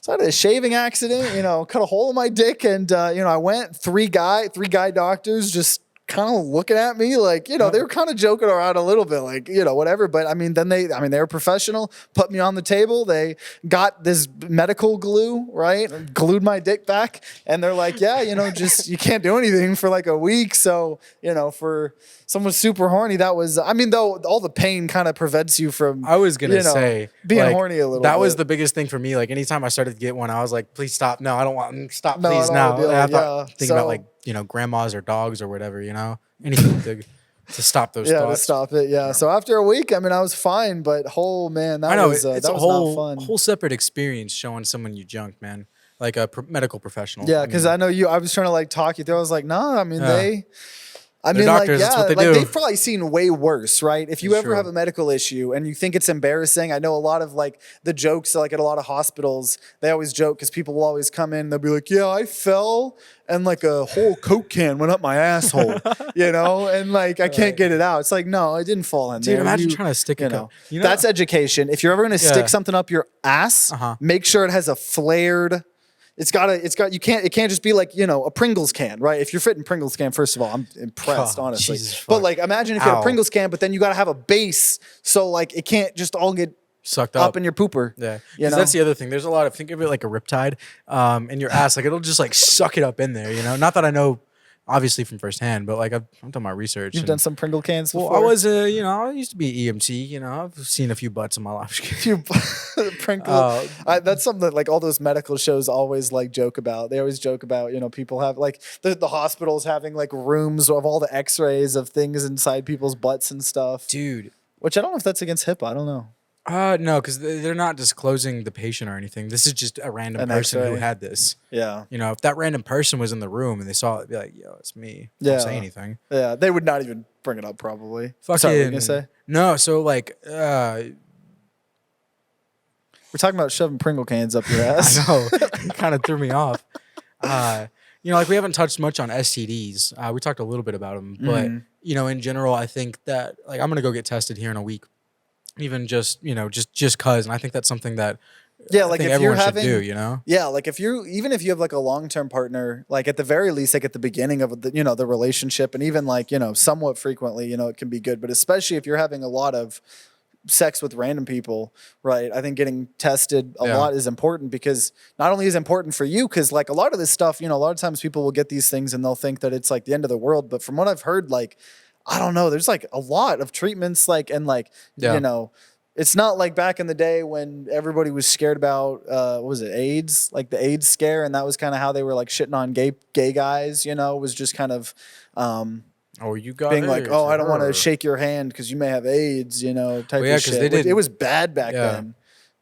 So I had a shaving accident, cut a hole in my dick, and I went. Three guy doctors just kind of looking at me like, they were kind of joking around a little bit, like, whatever. But they were professional. Put me on the table. They got this medical glue, right? Glued my dick back, and they're like, yeah, just you can't do anything for like a week. So for someone super horny, that was, though all the pain kind of prevents you from, I was gonna say being horny a little bit. That was the biggest thing for me. Like anytime I started to get one, I was like, please stop. No, I don't want stop, No, please I don't now. wanna do it. And I thought thinking So- about grandmas or dogs or whatever, anything to stop those yeah, thoughts. to stop it. Yeah. So after a week, I was fine, but that was it's that a was whole not fun. whole separate experience showing someone you junked, man. Like a medical professional. Yeah, because I know you. I was trying to talk you through. I was like, no, they. They're doctors, that's what they do. They've probably seen way worse, right? If you It's ever true. have a medical issue and you think it's embarrassing, I know a lot of the jokes at a lot of hospitals, they always joke because people will always come in, they'll be like, yeah, I fell and a whole Coke can went up my asshole, and I can't get it out. It's like, no, I didn't fall in Dude, there. imagine trying to stick a That's education. If you're ever going to stick something up your ass, make sure it has a flared It can't just be like, a Pringles can, right? If you're fitting Pringles can, first of all, I'm impressed, honestly. Jesus but fuck. like, imagine if you had a Pringles can, but then you got to have a base. So like, it can't just all get sucked up in your pooper. Yeah. Because that's the other thing. There's a lot of, think of it like a riptide in your ass. Like it'll just like suck it up in there, Not that I know obviously from firsthand, but like I've done my research. You've done some Pringle cans before? Well, I was, I used to be EMT, I've seen a few butts in my life. Pringle. That's something that like all those medical shows always like joke about. They always joke about, people have like the hospitals having like rooms of all the x-rays of things inside people's butts and stuff. Dude. Which I don't know if that's against HIPAA. I don't know. No, because they're not disclosing the patient or anything. This is just a random person who had this. Yeah. If that random person was in the room and they saw it, it'd be like, yo, it's me. Don't say anything. Yeah, they would not even bring it up probably. Fucking, sorry, what were you gonna say? No, so like... we're talking about shoving Pringle cans up your ass. I know. It kind of threw me off. Like we haven't touched much on STDs. We talked a little bit about them. But, in general, I think that... Like, I'm going to go get tested here in a week. Even just just cause, and I think that's something that like if everyone you're should do, Yeah, like even if you have like a long-term partner, like at the very least, like at the beginning of the relationship, and even like somewhat frequently, it can be good, but especially if you're having a lot of sex with random people, right? I think getting tested a lot is important, because not only is it important for you, because like a lot of this stuff, a lot of times people will get these things and they'll think that it's like the end of the world, but from what I've heard, like I don't know, there's like a lot of treatments, like, and like, it's not like back in the day when everybody was scared about, what was it, AIDS, like the AIDS scare. And that was kind of how they were like shitting on gay guys, was just kind of, you got being AIDS, like, I don't want to shake your hand because you may have AIDS, type of shit. It was bad back then.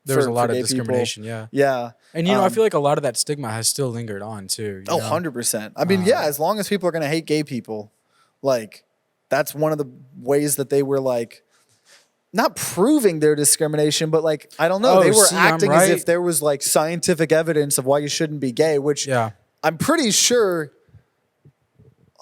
There was a lot of discrimination, people. Yeah. And, I feel like a lot of that stigma has still lingered on too. 100%. I mean, as long as people are going to hate gay people, like, that's one of the ways that they were like not proving their discrimination, but like, I don't know, they were acting as if there was like scientific evidence of why you shouldn't be gay, which I'm pretty sure,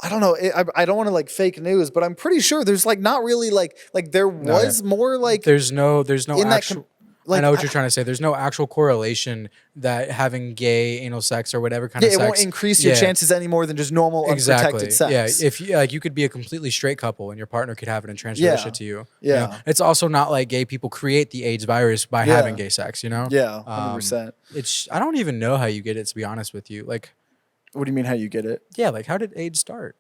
I don't know, I don't want to like fake news, but I'm pretty sure there's like not really like there was more like there's no actual I know what you're trying to say. There's no actual correlation that having gay anal sex or whatever kind of sex. It won't increase your chances any more than just normal unprotected sex. Yeah, if you could be a completely straight couple and your partner could have it and transfer that shit to you. Yeah. It's also not like gay people create the AIDS virus by having gay sex, Yeah, 100%. I don't even know how you get it, to be honest with you. Like, what do you mean how you get it? Yeah, like how did AIDS start?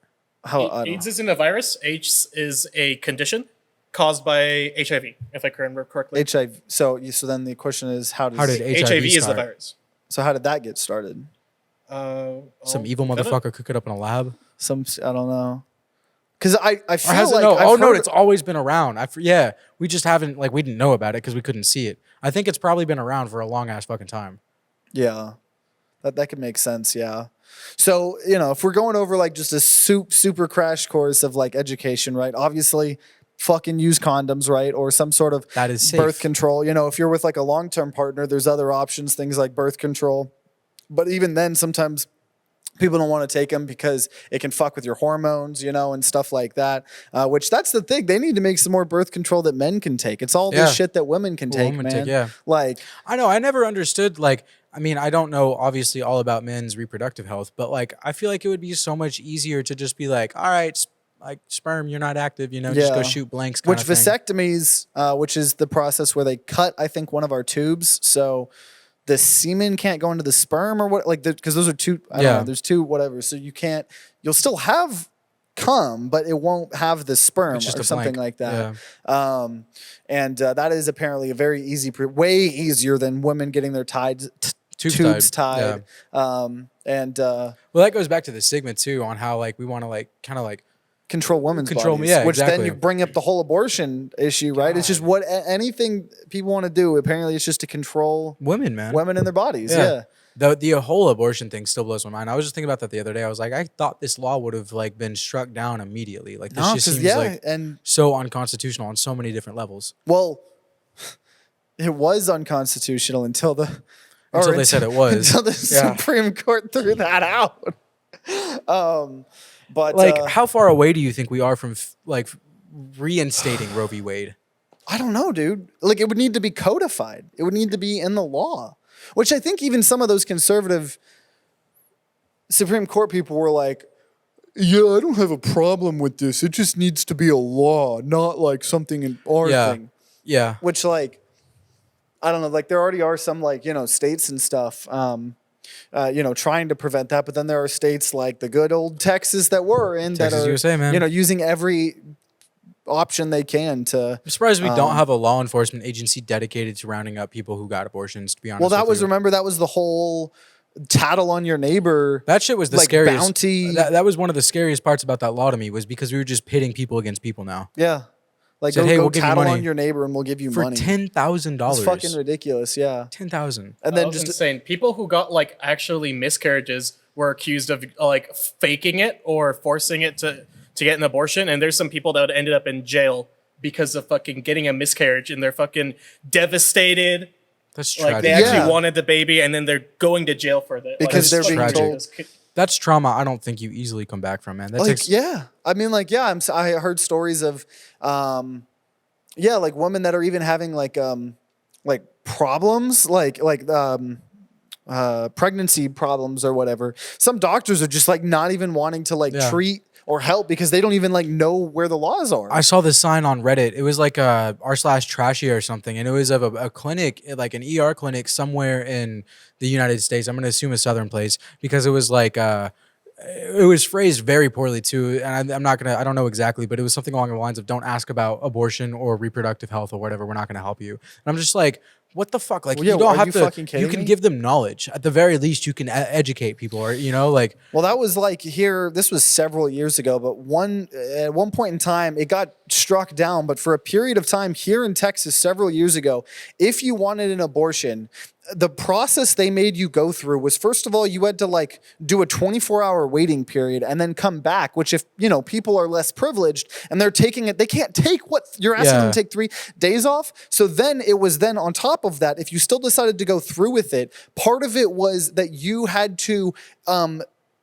AIDS isn't a virus. AIDS is a condition caused by HIV, if I remember correctly. HIV. So then the question is, how did HIV is the virus? So how did that get started? Some evil motherfucker cook it up in a lab. I don't know. Because I feel like no, it's always been around. We just haven't we didn't know about it because we couldn't see it. I think it's probably been around for a long ass fucking time. Yeah, that could make sense. Yeah. So if we're going over like just a super crash course of like education, right? Obviously, fucking use condoms, right? Or some sort of that is birth safe. Control. If you're with like a long-term partner, there's other options, things like birth control. But even then, sometimes people don't want to take them because it can fuck with your hormones, and stuff like that. Which that's the thing. They need to make some more birth control that men can take. It's all this shit that women can take, man. Like, I know. I never understood, I don't know obviously all about men's reproductive health, but I feel like it would be so much easier to just be like, all right, like sperm, you're not active, just go shoot blanks. Which vasectomies, which is the process where they cut, I think, one of our tubes, so the semen can't go into the sperm or what, because those are two. I don't know, there's two, whatever. So you'll still have cum, but it won't have the sperm or something like that. Yeah. And that is apparently a very easy, way easier than women getting their tubes tied. Yeah. Well, that goes back to the stigma too on how we want to kind of control women's bodies, which then you bring up the whole abortion issue, right? It's just anything people want to do. Apparently, it's just to control women, man, women in their bodies. Yeah. The whole abortion thing still blows my mind. I was just thinking about that the other day. I was like, I thought this law would have been struck down immediately. This just seems and so unconstitutional on so many different levels. Well, it was unconstitutional until they said it was until the Supreme Court threw that out. But how far away do you think we are from reinstating Roe v. Wade? I don't know, dude. It would need to be codified. It would need to be in the law, which I think even some of those conservative Supreme Court people were like, yeah, I don't have a problem with this. It just needs to be a law, not like something in our thing. Yeah. Which, like, I don't know, like there already are some like, states and stuff, trying to prevent that. But then there are states like the good old Texas that we're in Texas, that are, USA, man. Using every option they can to. I'm surprised we don't have a law enforcement agency dedicated to rounding up people who got abortions, to be honest. Well, that with was, you. remember, that was the whole tattle on your neighbor. That shit was the like, scariest. Bounty. That was one of the scariest parts about that law to me, was because we were just pitting people against people now. Yeah. Like, Said, go, hey, go we'll give you tattle money on your neighbor and we'll give you for money. $10,000. It's fucking ridiculous, yeah. 10,000. And That then was just insane. People who got like actually miscarriages were accused of like faking it or forcing it to get an abortion. And there's some people that ended up in jail because of fucking getting a miscarriage, and they're fucking devastated. That's tragic. Like they actually Yeah. wanted the baby, and then they're going to jail for that. Because they're it's being fucking told- ridiculous. That's trauma I don't think you easily come back from, man. That like, takes yeah. I mean, like, yeah, I heard stories of, like women that are even having like problems, pregnancy problems or whatever. Some doctors are just like not even wanting to like treat or help because they don't even like know where the laws are. I saw this sign on Reddit. It was like r/trashy or something, and it was of a clinic, like an ER clinic somewhere in the United States. I'm gonna assume a southern place, because it was like it was phrased very poorly too, and I don't know exactly, but it was something along the lines of, don't ask about abortion or reproductive health or whatever, we're not gonna help you. And I'm just like, what the fuck? Like, Well, yeah, you don't are have you to. fucking You kidding can me? give them knowledge. At the very least, you can educate people, or like. Well, that was like here. This was several years ago, but at one point in time, it got struck down. But for a period of time here in Texas, several years ago, if you wanted an abortion, the process they made you go through was, first of all, you had to like do a 24-hour waiting period and then come back. Which, if people are less privileged and they're taking it, they can't take what you're asking them to take 3 days off. So then it was then on top of that, if you still decided to go through with it, part of it was that you had to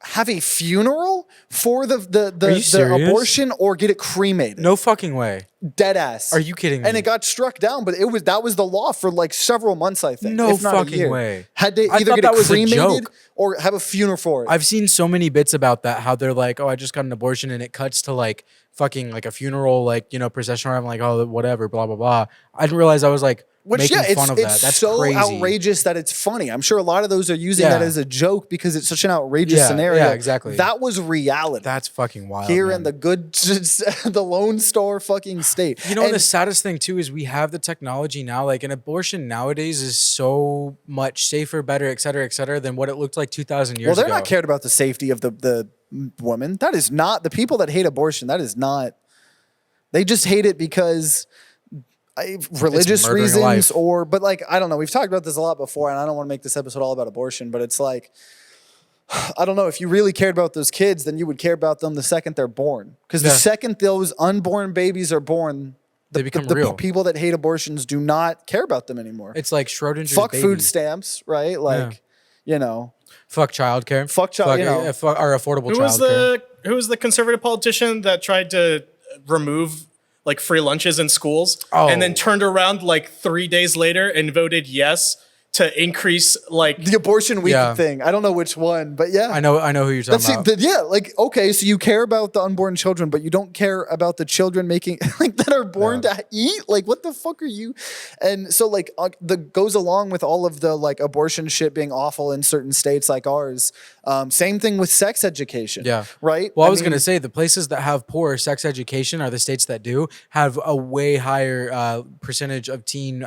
have a funeral for the abortion or get it cremated. No fucking way. Dead ass. Are you kidding me? And it got struck down, but that was the law for like several months, I think. No if not a fucking year. way. Had to I either thought get that it was a cremated joke. or have a funeral for it. I've seen so many bits about that, how they're like, oh, I just got an abortion, and it cuts to like fucking like a funeral, like, procession where I'm like, oh, whatever, blah, blah, blah. I didn't realize I was like making fun of that. It's That's so crazy. outrageous that it's funny. I'm sure a lot of those are using that as a joke because it's such an outrageous scenario. Yeah, exactly. That was reality. That's fucking wild. Here man. in the Lone Star fucking state. And the saddest thing too is we have the technology now. Like, an abortion nowadays is so much safer, better, et cetera, than what it looked like 2,000 years ago. Well, they're not cared about the safety of the woman. That is not the people that hate abortion. That is not. They just hate it because religious reasons but like, I don't know. We've talked about this a lot before, and I don't want to make this episode all about abortion, but it's like, I don't know. If you really cared about those kids, then you would care about them the second they're born. Because the second those unborn babies are born, they become real. People that hate abortions do not care about them anymore. It's like Schrodinger's fuck baby. food stamps, right? Like, fuck childcare. Fuck or affordable childcare. Who was the conservative politician that tried to remove like free lunches in schools and then turned around like 3 days later and voted yes to increase like the abortion week thing? I don't know which one, but yeah. I know who you're talking about. Like, okay, so you care about the unborn children, but you don't care about the children making like that are born to eat. Like, what the fuck are you? And so like goes along with all of the like abortion shit being awful in certain states like ours. Same thing with sex education. Yeah. Right. Well, I was gonna say the places that have poor sex education are the states that do have a way higher percentage of teen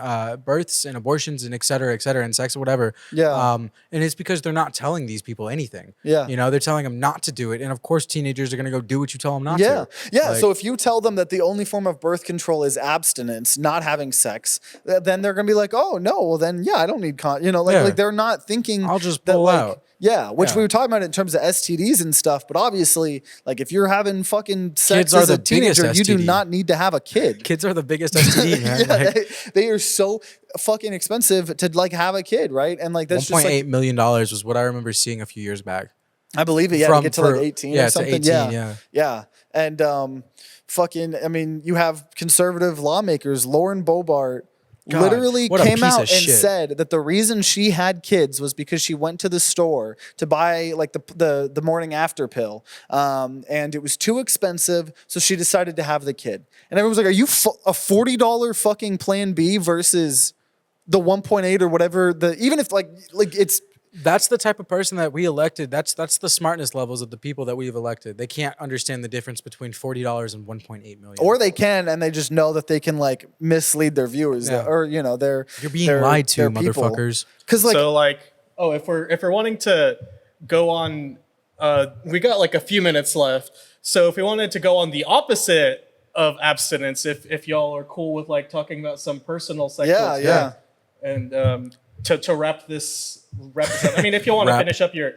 births and abortions and et cetera, and sex or whatever. Yeah. And it's because they're not telling these people anything. Yeah. They're telling them not to do it. And of course, teenagers are going to go do what you tell them not to. Yeah. So if you tell them that the only form of birth control is abstinence, not having sex, then they're going to be like, oh, no, well, then, I don't need like they're not thinking. I'll just pull out. Yeah, which we were talking about in terms of STDs and stuff, but obviously, like if you're having fucking sex as a teenager, you do not need to have a kid. Kids are the biggest STD, man. They are so fucking expensive to like have a kid, right? And like that's just $1.8 million was what I remember seeing a few years back. I believe it. Yeah, to get to like 18 or something. To 18, yeah. And fucking, I mean, you have conservative lawmakers, Lauren Boebert. God, literally what a came piece out of and shit. said that the reason she had kids was because she went to the store to buy like the morning after pill, and it was too expensive, so she decided to have the kid. And everyone was like, "Are you a $40 fucking Plan B versus the 1.8 or whatever?" Even if like it's. That's the type of person that we elected. That's the smartness levels of the people that we've elected. They can't understand the difference between $40 and 1.8 million. Or they can, and they just know that they can like mislead their viewers, or they're you're being lied to, motherfuckers. Because like, so like, oh, if we're wanting to go on, we got like a few minutes left. So if we wanted to go on the opposite of abstinence, if y'all are cool with like talking about some personal sexual yeah. And to wrap this up, I mean, if you want to finish up your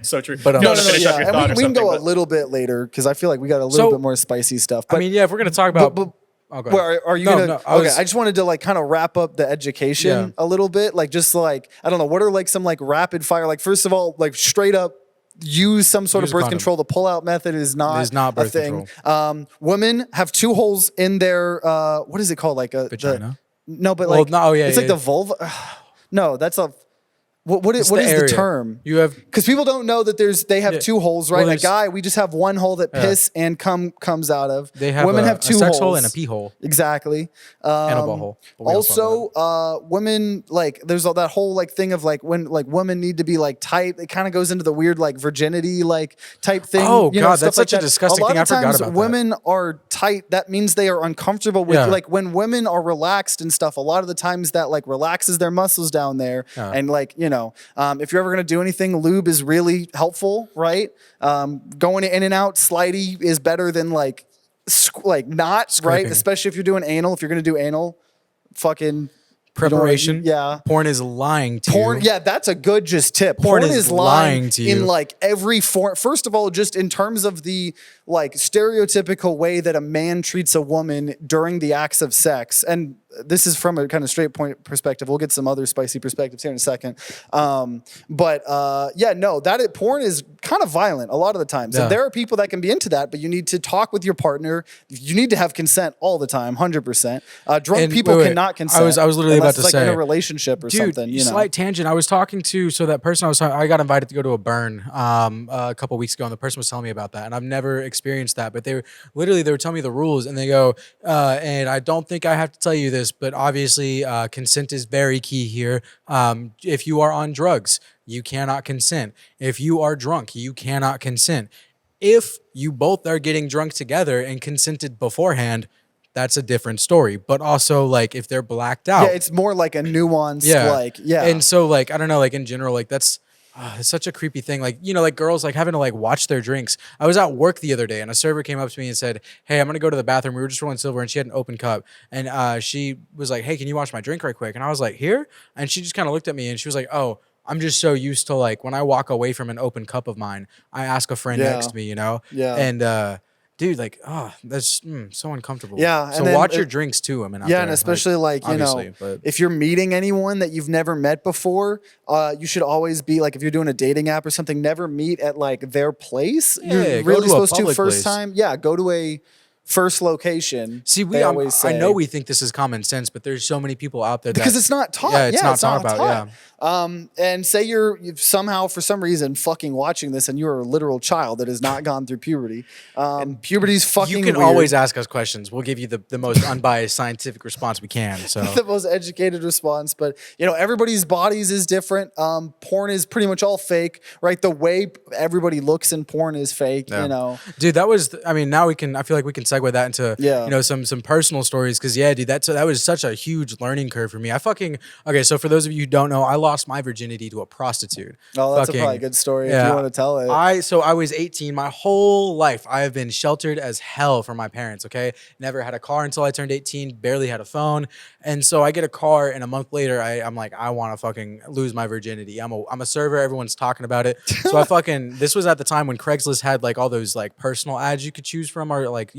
so true. But no, finish up your thought and we can go a little bit later because I feel like we got a little bit more spicy stuff. But, I mean, yeah, if we're gonna talk about, are you gonna? Okay, I just wanted to like kind of wrap up the education a little bit, like just like I don't know, what are like some like rapid fire, like first of all, like straight up. Use some sort of birth control. The pull-out method is not a thing. Women have 2 holes in their what is it called? Like a vagina. It's like the vulva. No, that's a. What is the term? You have because people don't know that they have 2 holes, right? Well, a guy, we just have 1 hole that piss and comes out of. They have women have 2 sex holes. hole and a pee hole. Exactly. And a butthole. Also, women like there's all that whole like thing of like when like women need to be like tight. It kind of goes into the weird like virginity like type thing. Oh God, that's like such a disgusting thing. I forgot about that. Women are tight. That means they are uncomfortable with like when women are relaxed and stuff. A lot of the times that like relaxes their muscles down there and like if you're ever going to do anything, lube is really helpful, right? Going in and out slidey is better than like not, scraping. Right? Especially if you're doing anal. If you're going to do anal, fucking preparation. Porn is lying to you. Yeah, that's a good just tip. Porn is lying to you in like every form. First of all, just in terms of the like stereotypical way that a man treats a woman during the acts of sex. And this is from a kind of straight point perspective. We'll get some other spicy perspectives here in a second. Porn is kind of violent a lot of the times. And there are people that can be into that, but you need to talk with your partner. You need to have consent all the time, 100%. Drunk people cannot consent. I was literally about to say in a relationship or something. Slight tangent. I was talking to that person. I got invited to go to a burn a couple weeks ago, and the person was telling me about that, and I've never experienced that. But they were telling me the rules, and they go, and I don't think I have to tell you this, but obviously consent is very key here. If you are on drugs, you cannot consent. If you are drunk, you cannot consent. If you both are getting drunk together and consented beforehand, that's a different story. But also, like, if they're blacked out. Yeah, it's more like a nuanced, And so, like, I don't know, like, in general, like, that's it's such a creepy thing. Like, like girls like having to like watch their drinks. I was at work the other day and a server came up to me and said, "Hey, I'm going to go to the bathroom." We were just rolling silver and she had an open cup. And she was like, "Hey, can you watch my drink right quick?" And I was like, "Here?" And she just kind of looked at me and she was like, "Oh, I'm just so used to like when I walk away from an open cup of mine, I ask a friend next to me, Yeah. And, dude, like, that's so uncomfortable. Yeah. So watch your drinks too. I mean, and especially like if you're meeting anyone that you've never met before, you should always be like, if you're doing a dating app or something, never meet at like their place. You're really supposed to first time. Yeah. Go to a first location. See, I know we think this is common sense, but there's so many people out there because it's not taught. Yeah, it's not taught about. Yeah. And say you're somehow for some reason fucking watching this and you're a literal child that has not gone through puberty. Puberty's fucking You can weird. Always ask us questions. We'll give you the most unbiased scientific response we can. So the most educated response. But everybody's bodies is different. Porn is pretty much all fake, right? The way everybody looks in porn is fake, Dude, that was now I feel like we can segue that into some personal stories because dude, that was such a huge learning curve for me. So for those of you who don't know, I lost my virginity to a prostitute. Oh, that's probably a good story if you want to tell it. I was 18. My whole life, I have been sheltered as hell from my parents, okay? Never had a car until I turned 18, barely had a phone. And so I get a car, and a month later, I'm like, I want to fucking lose my virginity. I'm a server. Everyone's talking about it. So this was at the time when Craigslist had like all those like personal ads you could choose from or like,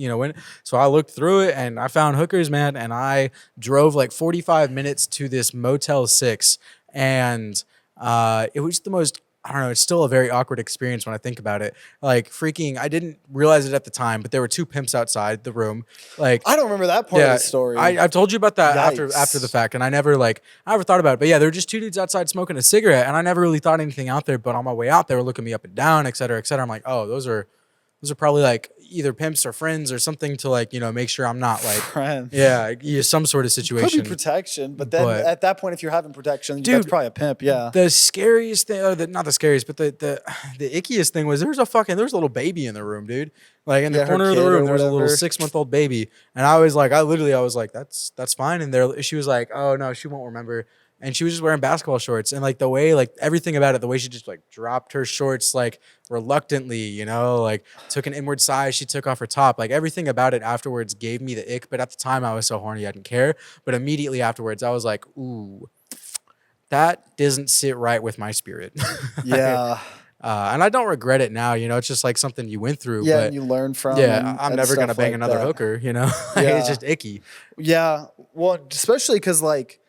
so I looked through it and I found hookers, man. And I drove like 45 minutes to this Motel 6. And it was the most I don't know. It's still a very awkward experience when I think about it. Like freaking, I didn't realize it at the time, but there were two pimps outside the room. Like I don't remember that part of the story. I've told you about that Yikes. after the fact, and I never thought about it. But yeah, there were just two dudes outside smoking a cigarette, and I never really thought anything out there. But on my way out, they were looking me up and down, et cetera, et cetera. I'm like, oh, those are probably like either pimps or friends or something to like, make sure I'm not like Friends. Yeah, some sort of situation. Could be protection, but then at that point, if you're having protection, that's probably a pimp. Yeah. The scariest thing, or not the scariest, but the ickiest thing was there was a little baby in the room, dude. Like in the corner of the room, there was a little 6-month-old baby, and I was like, that's fine. And she was like, oh no, she won't remember. And she was just wearing basketball shorts, and like the way, like everything about it, the way she just like dropped her shorts like reluctantly, like took an inward sigh. She took off her top. Like everything about it afterwards gave me the ick. But at the time, I was so horny, I didn't care. But immediately afterwards, I was like, ooh, that doesn't sit right with my spirit. Yeah. And I don't regret it now. It's just like something you went through. Yeah, but and you learn from. Yeah, I'm never gonna bang another hooker. Yeah. It's just icky. Yeah, well, especially because like.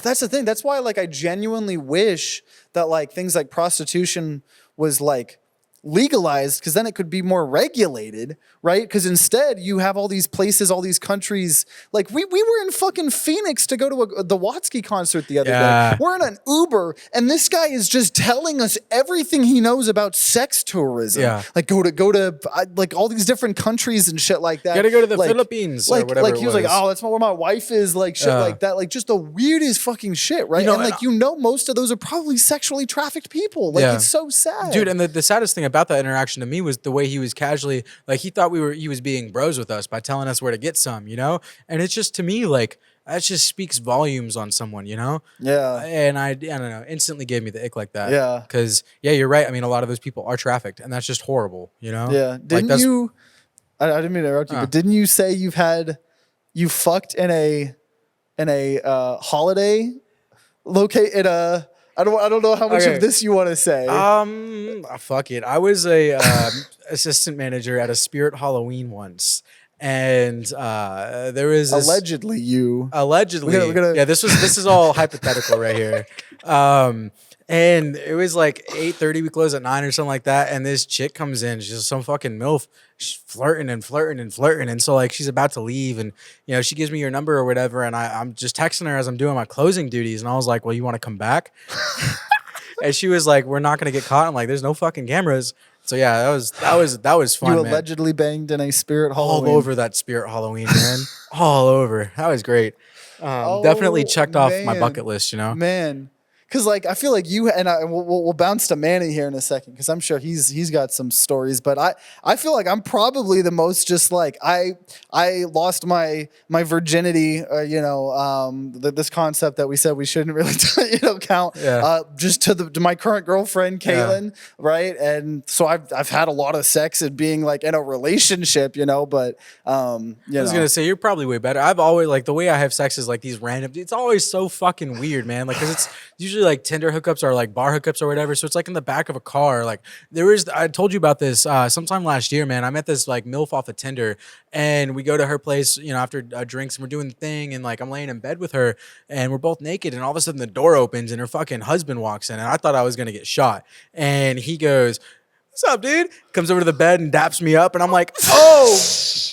That's the thing. That's why, like, I genuinely wish that, like, things like prostitution was, like, legalized, because then it could be more regulated, right? Because instead you have all these places, all these countries. Like, we were in fucking Phoenix to go to the Watsky concert the other day. We're in an Uber, and this guy is just telling us everything he knows about sex tourism. Yeah. Like, go to like all these different countries and shit like that. You gotta go to the Philippines or whatever. Like he was like, oh, that's where my wife is, like shit like that. Like just the weirdest fucking shit, right? And like most of those are probably sexually trafficked people. Like it's so sad. Dude, and the saddest thing about that interaction to me was the way he was casually, like he thought he was being bros with us by telling us where to get some, And it's just, to me, like, that just speaks volumes on someone, Yeah. And I don't know, instantly gave me the ick like that. Yeah. Because, you're right. I mean, a lot of those people are trafficked, and that's just horrible, Yeah. Didn't you, I didn't mean to interrupt you, but didn't you say you fucked in a holiday I don't know how much of this you want to say. Fuck it. I was a assistant manager at a Spirit Halloween once, and there was allegedly. We're gonna this is all hypothetical right here. And it was like 8:30. We closed at 9 or something like that. And this chick comes in. She's just some fucking MILF. She's flirting. And so like she's about to leave, and she gives me your number or whatever. And I'm just texting her as I'm doing my closing duties. And I was like, well, you want to come back? And she was like, we're not gonna get caught. I'm like, there's no fucking cameras. So yeah, that was fun. You allegedly banged in a Spirit Halloween. All over that Spirit Halloween, man. All over. That was great. Definitely checked off my bucket list. Man. Because like I feel like you and we'll bounce to Manny here in a second, because I'm sure he's got some stories, but I feel like I'm probably the most just like I lost my virginity, this concept that we said we shouldn't really count, just to my current girlfriend Caitlin, right? And so I've had a lot of sex and being like in a relationship, but I was gonna say you're probably way better. I've always like the way I have sex is like these random. It's always so fucking weird, man. Like because it's usually like Tinder hookups or like bar hookups or whatever. So it's like in the back of a car. Like I told you about this sometime last year, man. I met this like MILF off of Tinder, and we go to her place, after drinks, and we're doing the thing, and like I'm laying in bed with her, and we're both naked, and all of a sudden the door opens and her fucking husband walks in, and I thought I was gonna get shot, and he goes, "What's up, dude?" Comes over to the bed and daps me up, and I'm like, "Oh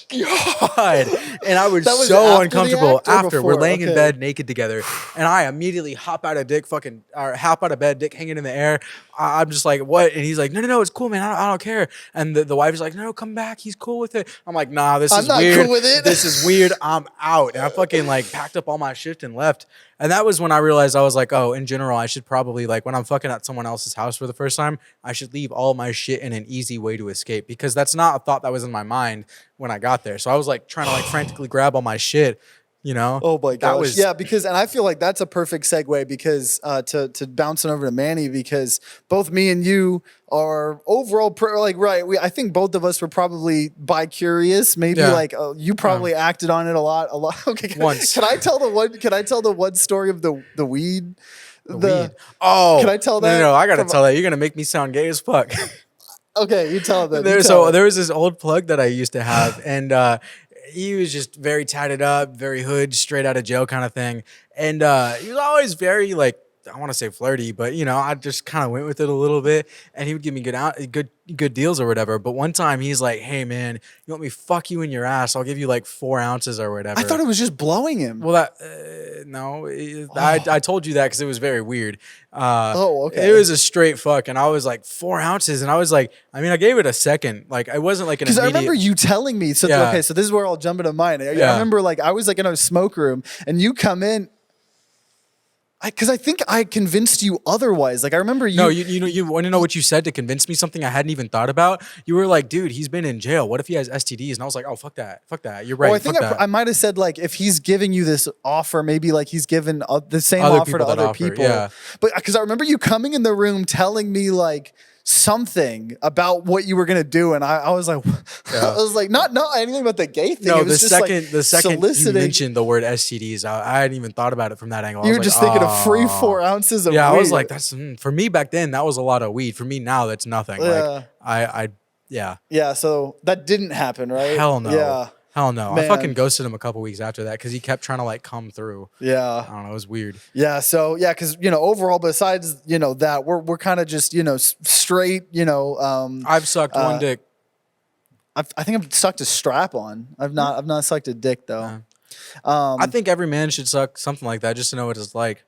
God!" And I was so uncomfortable. After we're laying in bed naked together, and I immediately hop out of bed, dick hanging in the air. I'm just like, "What?" And he's like, "No, it's cool, man. I don't care." And the wife is like, "No, come back. He's cool with it." I'm like, "Nah, this is weird. Cool with it. This is weird. I'm out." And I fucking like packed up all my shit and left. And that was when I realized I was like, oh, in general, I should probably, like, when I'm fucking at someone else's house for the first time, I should leave all my shit in an easy way to escape, because that's not a thought that was in my mind when I got there. So I was like trying to like frantically grab all my shit, Oh my gosh. And I feel like that's a perfect segue, because to bouncing over to Manny, because both me and you are overall I think both of us were probably bi-curious. Maybe you probably acted on it a lot. Okay. Once. Can I tell the one story of the weed? The weed. Oh. Can I tell that? No, I gotta tell that. You're gonna make me sound gay as fuck. Okay, you tell that. There was this old plug that I used to have, and he was just very tatted up, very hood, straight out of jail kind of thing. And he was always very like I want to say flirty, but I just kind of went with it a little bit, and he would give me good deals or whatever. But one time he's like, "Hey man, you want me to fuck you in your ass? I'll give you like 4 ounces or whatever." I thought it was just blowing him. Well, no, I told you that because it was very weird. Okay. It was a straight fuck, and I was like 4 ounces, and I was like, I mean, I gave it a second. Like, I wasn't like an because I immediate. remember you telling me. So Yeah. okay, so this is where I'll jump into mine. I remember like I was like in a smoke room, and you come in. Because I think I convinced you otherwise. Like I remember you. No, you want to know what you said to convince me something I hadn't even thought about? You were like, dude, he's been in jail. What if he has STDs? And I was like, oh, fuck that. You're right. Oh, I think I might have said like if he's giving you this offer, maybe like he's given the same Other offer to people that other offer, people. yeah. But because I remember you coming in the room telling me like something about what you were gonna do, and I was like, I was like, not anything about the gay thing. No, it was the just second you soliciting. mentioned the word STDs, I hadn't even thought about it from that angle. You I were was just like, thinking of free oh. 4 ounces of Yeah, weed. I was like, that's for me back then. That was a lot of weed. For me now, that's nothing. Yeah. Like yeah. Yeah, so that didn't happen, right? Hell no. Yeah. Hell no. Man. I fucking ghosted him a couple weeks after that because he kept trying to like come through. Yeah. I don't know. It was weird. Yeah. So yeah, because overall, besides that, we're kind of just straight. I've sucked one dick. I think I've sucked a strap on. I've not sucked a dick though. I think every man should suck something like that just to know what it's like.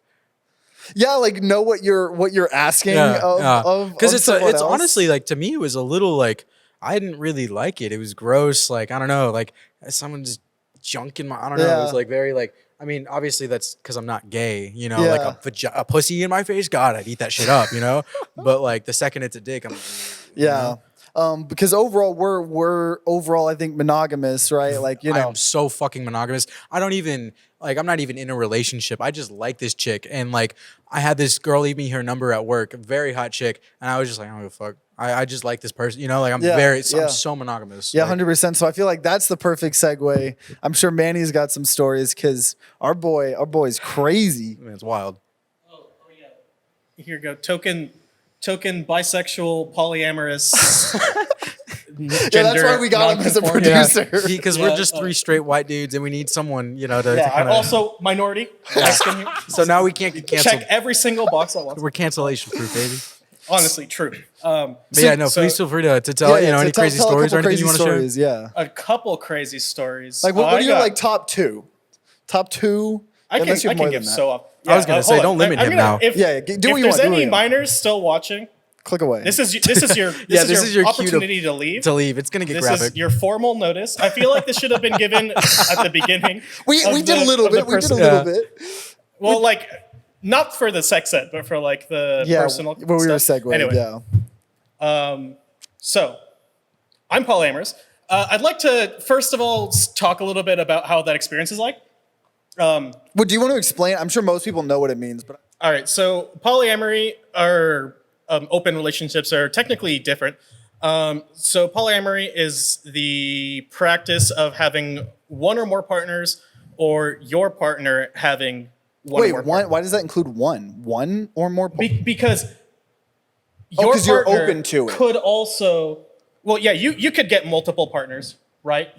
Yeah, like know what you're asking of because it's someone else. honestly like to me it was a little like I didn't really like it. It was gross. Like I don't know. Like someone just junk in my. I don't know. It was like very like. I mean, obviously that's because I'm not gay. Like a pussy in my face. God, I'd eat that shit up. But like the second it's a dick, I'm. Yeah. Because overall we're overall I think monogamous, right? Like I'm so fucking monogamous. I don't even like I'm not even in a relationship. I just like this chick, and like I had this girl leave me her number at work, a very hot chick, and I was just like, I don't give a fuck. I just like this person, like I'm I'm so monogamous. Yeah, like, 100%. So I feel like that's the perfect segue. I'm sure Manny's got some stories because our boy's crazy. I mean, it's wild. Oh yeah. Here you go. Token bisexual polyamorous. Yeah, that's why we got him as a producer. Because we're just 3 straight white dudes, and we need someone, to Yeah, I'm also minority. So now we can't get canceled. Check every single box I want. We're cancellation proof, baby. Honestly, true. But please feel free to tell any crazy stories or anything you want to share. Yeah, a couple crazy stories. Like what are your like top two? Top two? I can give so up. Yeah, I was gonna say, don't limit him now. Do what you want. If there's any minors still watching, click away. This is your opportunity to leave. It's gonna get this graphic. This is your formal notice. I feel like this should have been given at the beginning. We did a little bit. We did a little bit. Well, like not for the sex ed, but for like the personal. Where we were segueing. Anyway, so I'm polyamorous. I'd like to first of all talk a little bit about how that experience is like. Well, do you want to explain? I'm sure most people know what it means, but all right. So polyamory or open relationships are technically different. So polyamory is the practice of having one or more partners, or your partner having one or more partners. Why does that include one or more? Because your partner you're open to it. Could also, well, yeah, you could get multiple partners, right?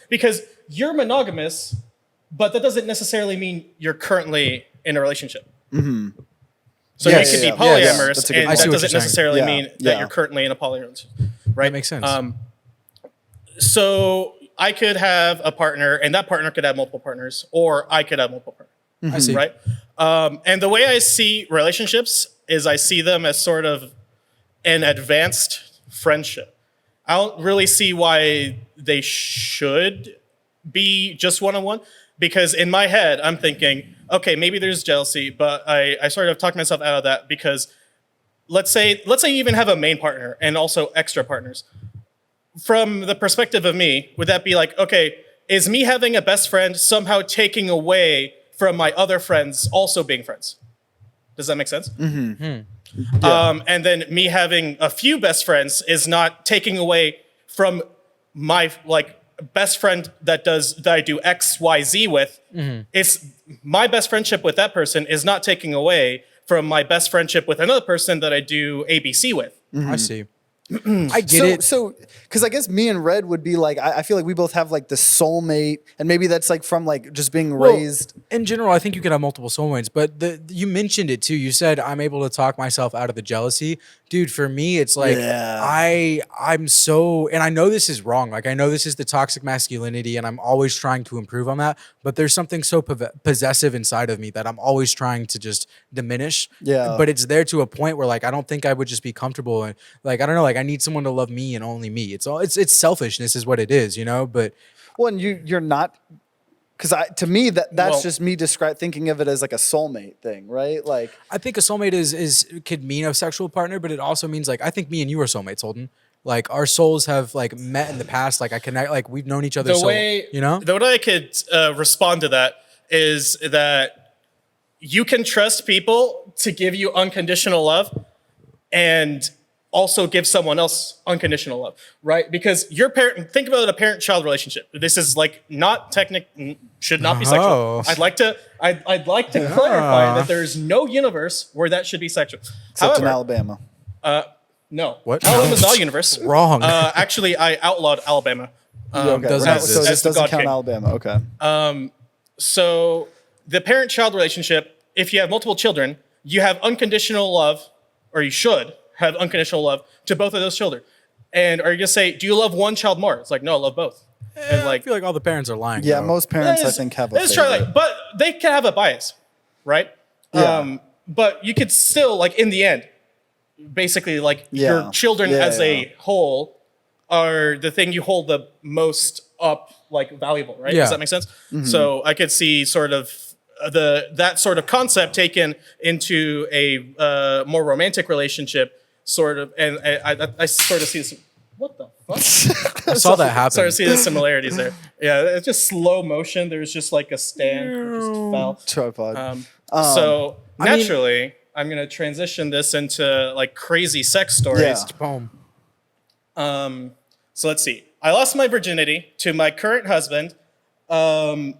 Because you're monogamous. But that doesn't necessarily mean you're currently in a relationship. Mm-hmm. So you could be polyamorous, and that doesn't necessarily mean that you're currently in a polyamorous, right? That makes sense. So I could have a partner, and that partner could have multiple partners, or I could have multiple partners. Mm-hmm. I see. Right? And the way I see relationships is I see them as sort of an advanced friendship. I don't really see why they should be just one-on-one. Because in my head, I'm thinking, okay, maybe there's jealousy, but I sort of talked myself out of that because let's say you even have a main partner and also extra partners. From the perspective of me, would that be like, okay, is me having a best friend somehow taking away from my other friends also being friends? Does that make sense? Mm-hmm. Yeah. And then me having a few best friends is not taking away from my best friend that I do X, Y, Z with. Mm-hmm. It's my best friendship with that person is not taking away from my best friendship with another person that I do ABC with. Mm-hmm. I see. I get it. So, because I guess me and Red would be like, I feel like we both have like the soulmate, and maybe that's like from like just being raised. In general, I think you can have multiple soulmates, but you mentioned it too. You said I'm able to talk myself out of the jealousy, dude. For me, it's like I'm so, and I know this is wrong. Like I know this is the toxic masculinity, and I'm always trying to improve on that. But there's something so possessive inside of me that I'm always trying to just diminish. Yeah. But it's there to a point where like I don't think I would just be comfortable, and like I don't know, like I need someone to love me and only me. It's selfishness is what it is, you know. But Well, and you're not, because to me that's just me thinking of it as like a soulmate thing, right? Like I think a soulmate is could mean a sexual partner, but it also means like I think me and you are soulmates, Holden. Like our souls have like met in the past. Like I connect, like we've known each other. You know. The way I could respond to that is that you can trust people to give you unconditional love, and also give someone else unconditional love, right? Because your parent, think about a parent-child relationship. This is like not should not be sexual. I'd like to clarify that there is no universe where that should be sexual. except in Alabama. No. What? Alabama's not a universe. Wrong. Actually, I outlawed Alabama. Okay, doesn't right. exist. So this As the doesn't God count King. Alabama. Okay. So the parent-child relationship, if you have multiple children, you have unconditional love, or you should have unconditional love to both of those children. And are you gonna say, do you love one child more? It's like, no, I love both. And I feel like all the parents are lying. Yeah, though. most parents I think have a Let's try favorite. like, but they can have a bias, right? Yeah. But you could still, like, in the end, basically, like, your children as a whole are the thing you hold the most up, like, valuable, right? Yeah. Does that make sense? So I could see sort of that sort of concept taken into a more romantic relationship, sort of, and I sort of see this. What the fuck? I saw that happen. Sort of see the similarities there. Yeah, it's just slow motion. There's just like a stand that just fell. Tripod. So naturally, I'm gonna transition this into like crazy sex stories. Yeah. Boom. So let's see. I lost my virginity to my current husband, and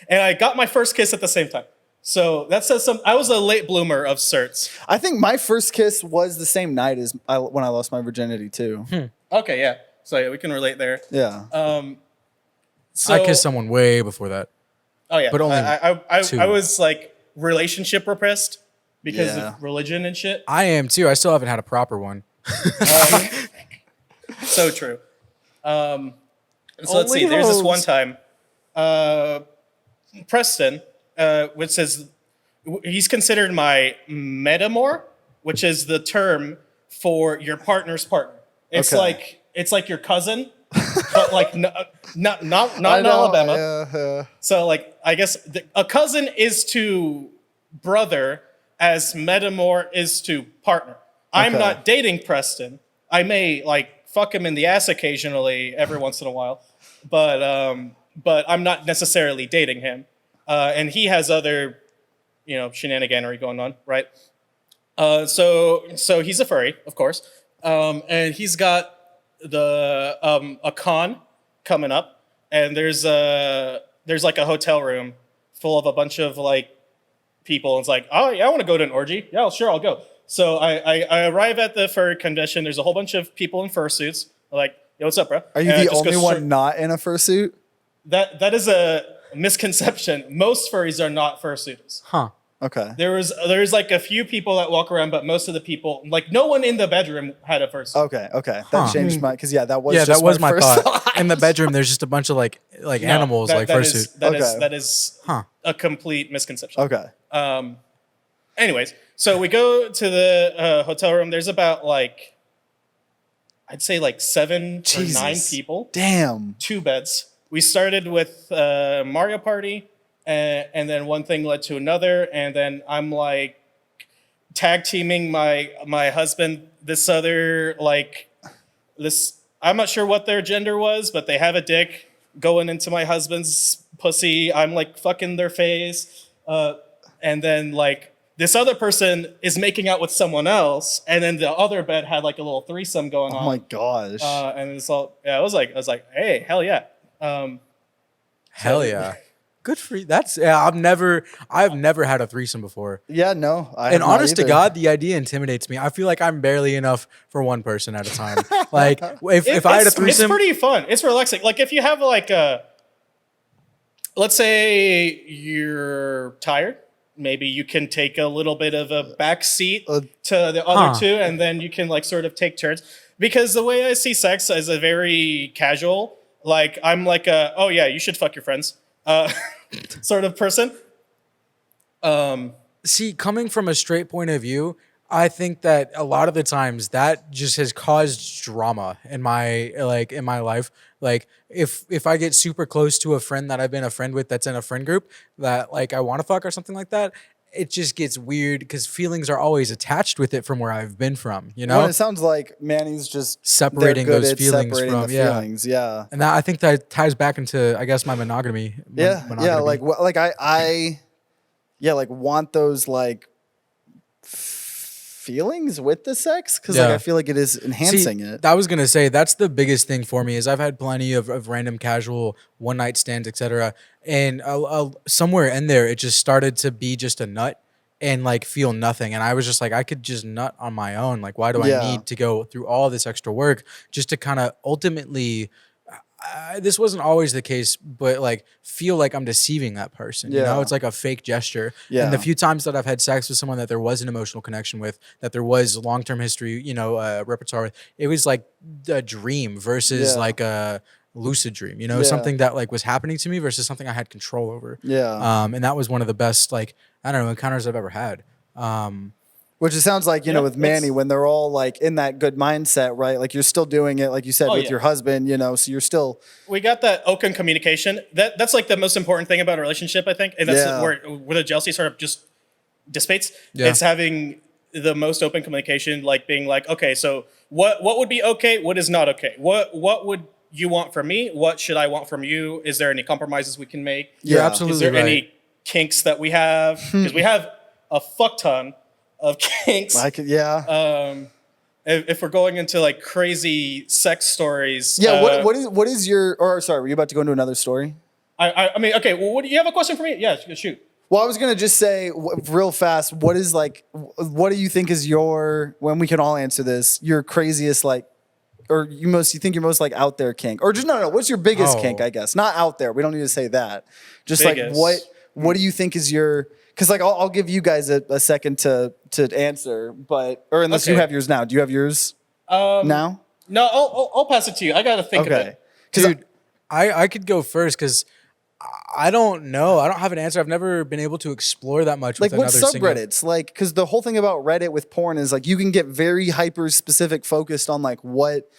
I got my first kiss at the same time. So that says some. I was a late bloomer of certs. I think my first kiss was the same night as when I lost my virginity too. Okay, yeah. So yeah, we can relate there. Yeah. So I kissed someone way before that. Oh yeah, but only two. I was like relationship repressed because Yeah. of religion and shit. I am too. I still haven't had a proper one. So true. So let's Only see. There's this hoes. one time, Preston, which is he's considered my metamor, which is the term for your partner's partner. It's Okay. like your cousin, but like not in Alabama. Yeah. So like I guess a cousin is to brother as metamor is to partner. I'm Okay. not dating Preston. I may like fuck him in the ass occasionally every once in a while, but I'm not necessarily dating him. And he has other, shenaniganery going on, right? So he's a furry, of course, and he's got a con coming up, and there's like a hotel room full of a bunch of like people, and it's like, oh yeah, I want to go to an orgy. Yeah, sure, I'll go. So I arrive at the furry convention. There's a whole bunch of people in fursuits. I'm like, yo, what's up, bro? Are you the only one not in a fursuit? That is a misconception. Most furries are not fursuiters. Huh. Okay. There's like a few people that walk around, but most of the people, like no one in the bedroom had a fursuit. Okay. That changed my, because that was just that was my first thought. In the bedroom, there's just a bunch of like animals, that- like that fursuit. is- That is Okay. that is a complete misconception. Okay. Anyways, so we go to the hotel room. There's about like, I'd say like 7 or 9 Jesus. people. Damn. 2 beds. We started with Mario Party, and then one thing led to another, and then I'm like tag teaming my husband. This other I'm not sure what their gender was, but they have a dick going into my husband's pussy. I'm like fucking their face, and then like this other person is making out with someone else, and then the other bed had like a little threesome going on. Oh my gosh. And it's all I was like, hey, hell yeah. Hell yeah. Good for you. That's I've never had a threesome before. Yeah, no. And honest to God, the idea intimidates me. I feel like I'm barely enough for one person at a time. Like if I had a threesome, it's pretty fun. It's relaxing. Like if you have like let's say you're tired, maybe you can take a little bit of a back seat to the other two, and then you can like sort of take turns. Because the way I see sex as a very casual, like I'm like oh yeah, you should fuck your friends. Sort of person. See, coming from a straight point of view, I think that a lot of the times that just has caused drama in my life. Like if I get super close to a friend that I've been a friend with that's in a friend group that like I want to fuck or something like that, it just gets weird because feelings are always attached with it from where I've been from, you know? Well, it sounds like Manny's just separating those feelings from the feelings, yeah. And that, I think that ties back into, I guess, my monogamy. Yeah, like I want those like feelings with the sex because like I feel like it is enhancing it. I was gonna say that's the biggest thing for me is I've had plenty of random casual one night stands, etc. And somewhere in there, it just started to be just a nut and like feel nothing. And I was just like, I could just nut on my own. Like, why do I need to go through all this extra work just to kind of ultimately? This wasn't always the case, but like feel like I'm deceiving that person. You know, it's like a fake gesture. Yeah. And the few times that I've had sex with someone that there was an emotional connection with, that there was long-term history, you know, repertoire with, it was like a dream versus like a lucid dream, you know, something that like was happening to me versus something I had control over. Yeah. And that was one of the best, like, I don't know, encounters I've ever had. Which it sounds like, you know, with Manny, when they're all like in that good mindset, right? Like you're still doing it, like you said, with your husband, you know, so you're still. We got that open communication. That's like the most important thing about a relationship, I think. And that's where the jealousy sort of just dissipates. Yeah. It's having the most open communication, like being like, okay, so what would be okay? What is not okay? What would you want from me? What should I want from you? Is there any compromises we can make? Yeah, absolutely. Is there any kinks that we have? Because we have a fuck ton of kinks. If we're going into like crazy sex stories. Yeah, what is your, or sorry, were you about to go into another story? I mean, okay, well, what do you have a question for me? Yeah, shoot. Well, I was going to just say real fast, what do you think is your, when we can all answer this, your craziest like, or you think you're most like out there kink? Or just, no, what's your biggest kink, I guess? Not out there, we don't need to say that. Just biggest. Like what do you think is your, because like I'll give you guys a second to answer, but or unless you have yours now. Do you have yours now? No, I'll pass it to you. I got to think of it. Dude, I could go first because I don't know. I don't have an answer. I've never been able to explore that much. Like with what subreddits? Like because the whole thing about Reddit with porn is like you can get very hyper specific focused on like what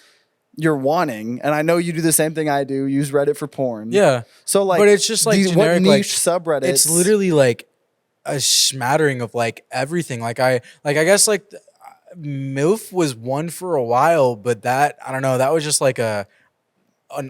you're wanting, and I know you do the same thing I do. Use Reddit for porn. Yeah. So like, but it's just like generic, what niche subreddits? It's literally like a smattering of like everything. Like I guess like MILF was one for a while, but that I don't know. That was just like an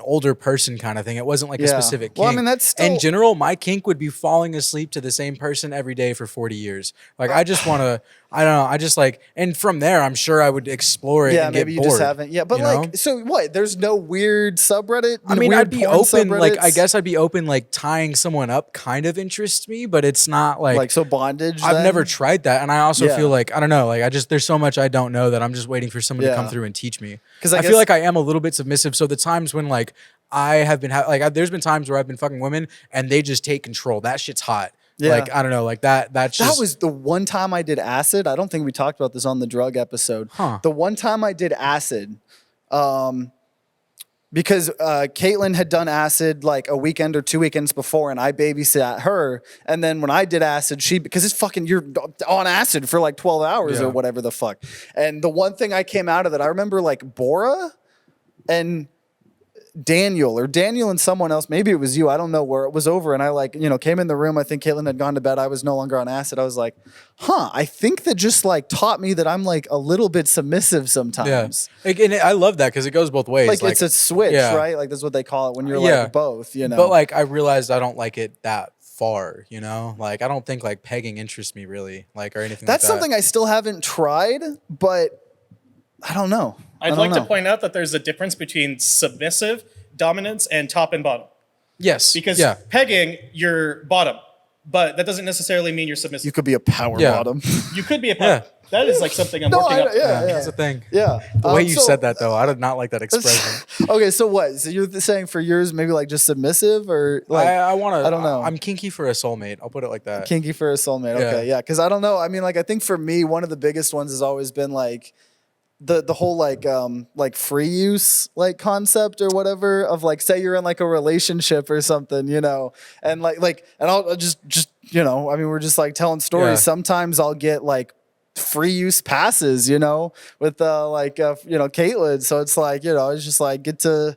older person kind of thing. It wasn't like a specific kink. Well, I mean, that's still... In general, my kink would be falling asleep to the same person every day for 40 years. Like, I just want to, I don't know. I just like, and from there, I'm sure I would explore it and get bored. Yeah, maybe you just haven't. Yeah, but like, so what? There's no weird subreddit? I mean, I'd be open, like, I guess I'd be open, like, tying someone up kind of interests me, but it's not like... Like, so bondage I've never tried that. And I also feel like, I don't know, like, there's so much I don't know that I'm just waiting for someone to come through and teach me. Because I feel like I am a little bit submissive. So the times when, like, I have been there's been times where I've been fucking women and they just take control. That shit's hot. Yeah. Like, I don't know, like that's just... That was the one time I did acid. I don't think we talked about this on the drug episode. The one time I did acid, because Caitlin had done acid like a weekend or 2 weekends before, and I babysat her. And then when I did acid, because it's fucking, you're on acid for like 12 hours or whatever the fuck. And the one thing I came out of it, I remember like Bora and Daniel and someone else, maybe it was you, I don't know, where it was over, and I like, came in the room, I think Caitlin had gone to bed, I was no longer on acid, I was like, I think that just like taught me that I'm like a little bit submissive sometimes. Yeah. And I love that because it goes both ways. Like it's a switch, right? Like that's what they call it when you're like both, But like I realized I don't like it that far, like I don't think like pegging interests me really, like, or anything that's like that. Something I still haven't tried, but I don't know. I'd like to point out that there's a difference between submissive dominance and top and bottom. Yes. Because pegging, you're bottom, but that doesn't necessarily mean you're submissive. You could be a power bottom. You could be a power. That is like something I'm working on. That's a thing. Yeah. The way you said that, though, I did not like that expression. Okay, so what? So you're saying for yours, maybe like just submissive or like I want to. I don't know. I'm kinky for a soulmate. I'll put it like that. Kinky for a soulmate. Okay, yeah. Because I don't know. I mean, like I think for me, one of the biggest ones has always been like the whole like free use like concept or whatever of like say you're in like a relationship or something, you know, and like and I'll just you know, I mean we're just like telling stories. Yeah. Sometimes I'll get like free use passes, you know, with you know, Caitlin. So it's like, you know, it's just like get to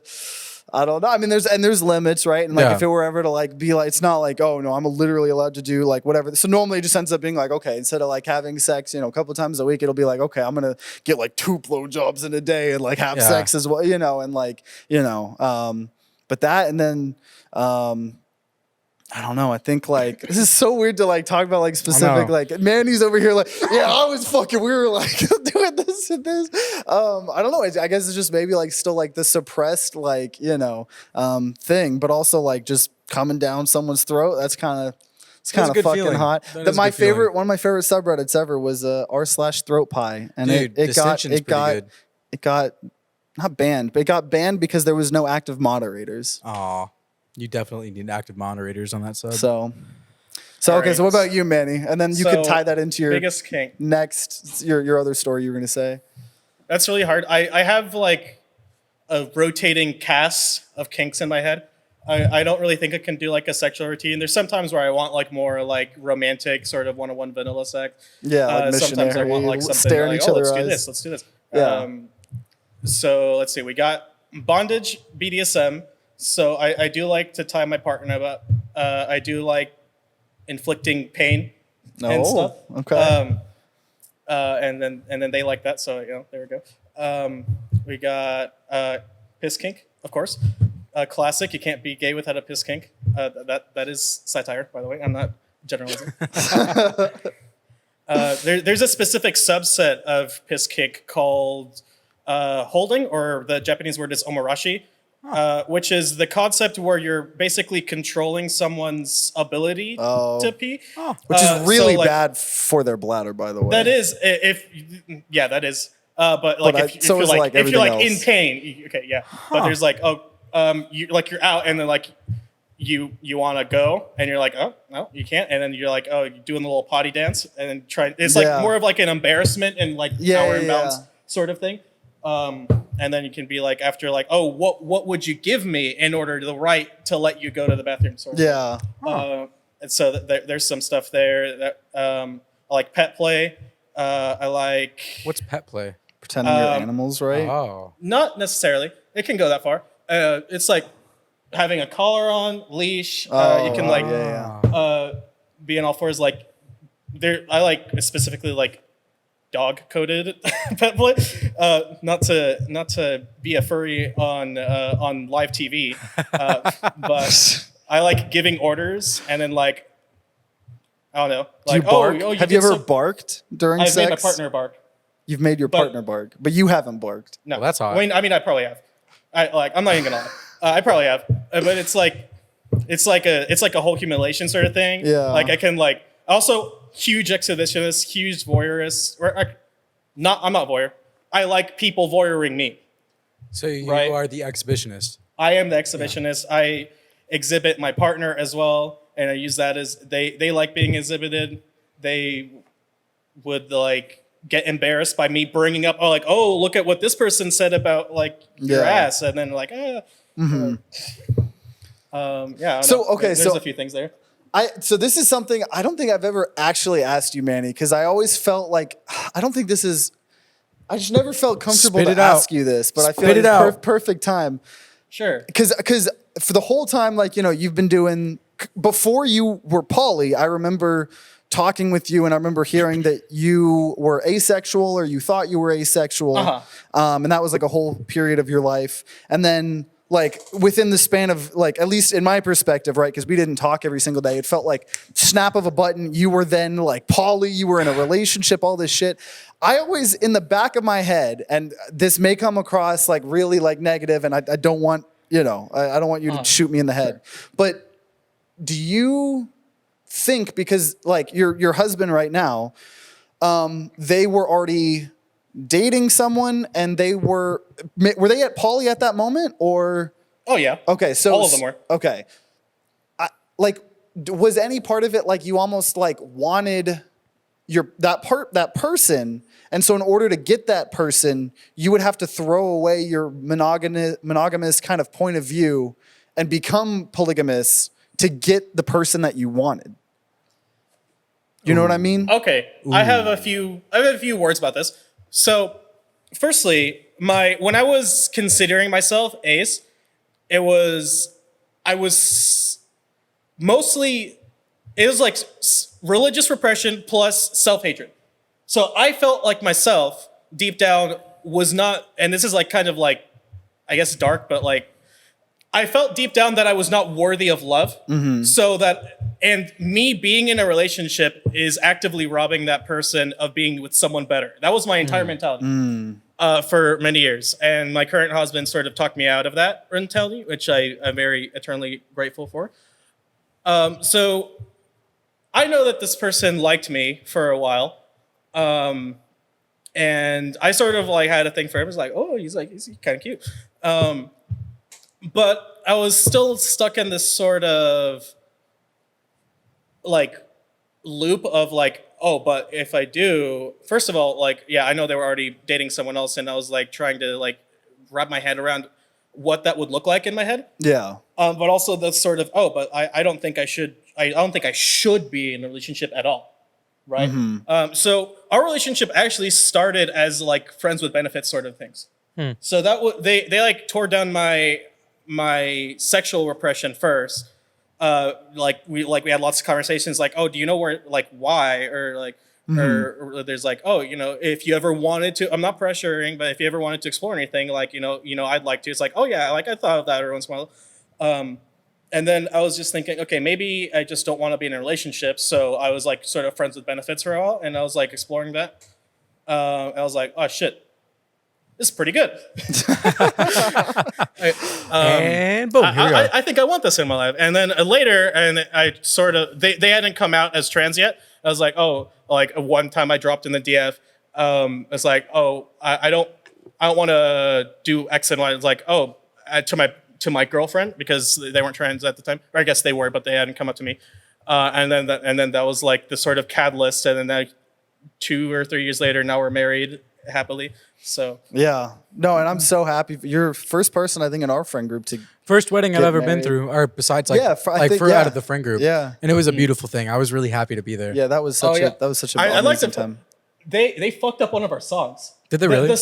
I don't know. I mean, there's limits, right? And like if it were ever to like be like, it's not like, oh no, I'm literally allowed to do like whatever. So normally it just ends up being like, okay, instead of like having sex, you know, a couple of times a week, it'll be like, okay, I'm gonna get like 2 blowjobs in a day and like have sex as well, you know, and like, you know, but that and then I don't know. I think like this is so weird to like talk about like specific like Manny's over here like I was fucking we were like doing this and this. I don't know. I guess it's just maybe like still like the suppressed like you know thing, but also like just coming down someone's throat. That's kind of fucking feeling. hot. One of my favorite subreddits ever was r/throat pie, and Dude, it got not banned, but it got banned because there was no active moderators. Aw. You definitely need active moderators on that sub. So okay. So what about you, Manny? And then you could tie that into your biggest kink. Next, your other story you were gonna say. That's really hard. I have like a rotating cast of kinks in my head. I don't really think I can do like a sexual routine. There's sometimes where I want like more like romantic sort of one-on-one vanilla sex. Yeah, like sometimes I want like something staring like, each other's let's do this. Yeah. So let's see. We got bondage, BDSM. So I do like to tie my partner up. I do like inflicting pain and stuff. Okay. And then they like that. So you know, there we go. We got piss kink, of course. Classic. You can't be gay without a piss kink. That is satire, by the way. I'm not generalizing. There's a specific subset of piss kink called holding, or the Japanese word is omurashi. Which is the concept where you're basically controlling someone's ability to pee. Which is really bad for their bladder, by the way. That is, that is. But like, if you're like in pain, okay, yeah. But there's like, you're out, and then like, you want to go, and you're like, oh no, you can't, and then you're like, oh, you're doing the little potty dance, and then trying. It's like more of like an embarrassment and like power imbalance sort of thing. And then you can be like, after like, oh, what would you give me in order to the right to let you go to the bathroom? Sort of. Yeah. And so there's some stuff there that I like pet play. I like. What's pet play? Pretending you're animals, right? Oh. Not necessarily. It can go that far. It's like having a collar on, leash. You can like be on all fours. Like I like specifically like dog coded pet play. Not to be a furry on live TV, but I like giving orders and then like I don't know. Like, do you bark? Have you ever barked during sex? I've made my partner bark. You've made your partner bark, but you haven't barked. No, well, that's hot. I mean, I probably have. I'm not even gonna lie. I probably have, but it's like a whole humiliation sort of thing. Yeah. Like I can like also huge exhibitionist, huge voyeurist. I'm not voyeur. I like people voyeuring me. So you are the exhibitionist. I am the exhibitionist. Yeah. I exhibit my partner as well, and I use that as they like being exhibited. They would like get embarrassed by me bringing up, oh, look at what this person said about like your ass, and then like, So okay, there's a few things there. So this is something I don't think I've ever actually asked you, Manny, because I always felt like I just never felt comfortable to ask you this, but I feel like it's perfect time. Sure. Because for the whole time, like, you know, you've been doing, before you were poly, I remember talking with you and I remember hearing that you were asexual or you thought you were asexual. And that was like a whole period of your life. And then like within the span of like, at least in my perspective, right? Because we didn't talk every single day. It felt like snap of a button. You were then like poly, you were in a relationship, all this shit. I always, in the back of my head, and this may come across like really like negative, and I don't want I don't want you to shoot me in the head. Sure. But do you think, because like your husband right now, they were already dating someone, and were they at poly at that moment, or? Oh yeah. Okay, so all of them were. Okay. Was any part of it like you almost like wanted that person, and so in order to get that person, you would have to throw away your monogamous kind of point of view and become polygamous to get the person that you wanted? You know what I mean? Okay. I have a few words about this. So, firstly, when I was considering myself ace, I was like religious repression plus self-hatred. So I felt like myself deep down was not, and this is like kind of like, I guess dark, but like I felt deep down that I was not worthy of love. Mm-hmm. So that, and me being in a relationship is actively robbing that person of being with someone better. That was my entire mentality for many years. And my current husband sort of talked me out of that mentality, which I am very eternally grateful for. So I know that this person liked me for a while. And I sort of like had a thing for him. I was like, oh, he's kind of cute. But I was still stuck in this sort of like loop of like, oh, but if I do, first of all, like, yeah, I know they were already dating someone else, and I was like trying to like wrap my head around what that would look like in my head. Yeah. But also the sort of, oh, but I don't think I should be in a relationship at all. Right. Mm-hmm. So our relationship actually started as like friends with benefits sort of things. So that they like tore down my sexual repression first. Like we had lots of conversations like, oh, do you know where, like, why? Or like, or there's like, oh, if you ever wanted to, I'm not pressuring, but if you ever wanted to explore anything, like, I'd like to. It's like, oh yeah, like I thought of that every once in a while. And then I was just thinking, okay, maybe I just don't want to be in a relationship. So I was like sort of friends with benefits for a while, and I was like exploring that. I was like, oh shit, this is pretty good. And boom, here we are. I think I want this in my life. And then later, and I sort of, they hadn't come out as trans yet. I was like, oh, like one time I dropped in the DF. It's like, oh, I don't want to do X and Y. It's like, oh, to my girlfriend, because they weren't trans at the time, or I guess they were, but they hadn't come up to me. And then that was like the sort of catalyst. And then 2 or 3 years later, now we're married happily. So yeah, no, and I'm so happy. You're first person I think in our friend group to first wedding I've ever been through, or besides like out of the friend group. Yeah, and it was a beautiful thing. I was really happy to be there. Yeah, that was such an amazing time. They fucked up one of our songs. Did they really?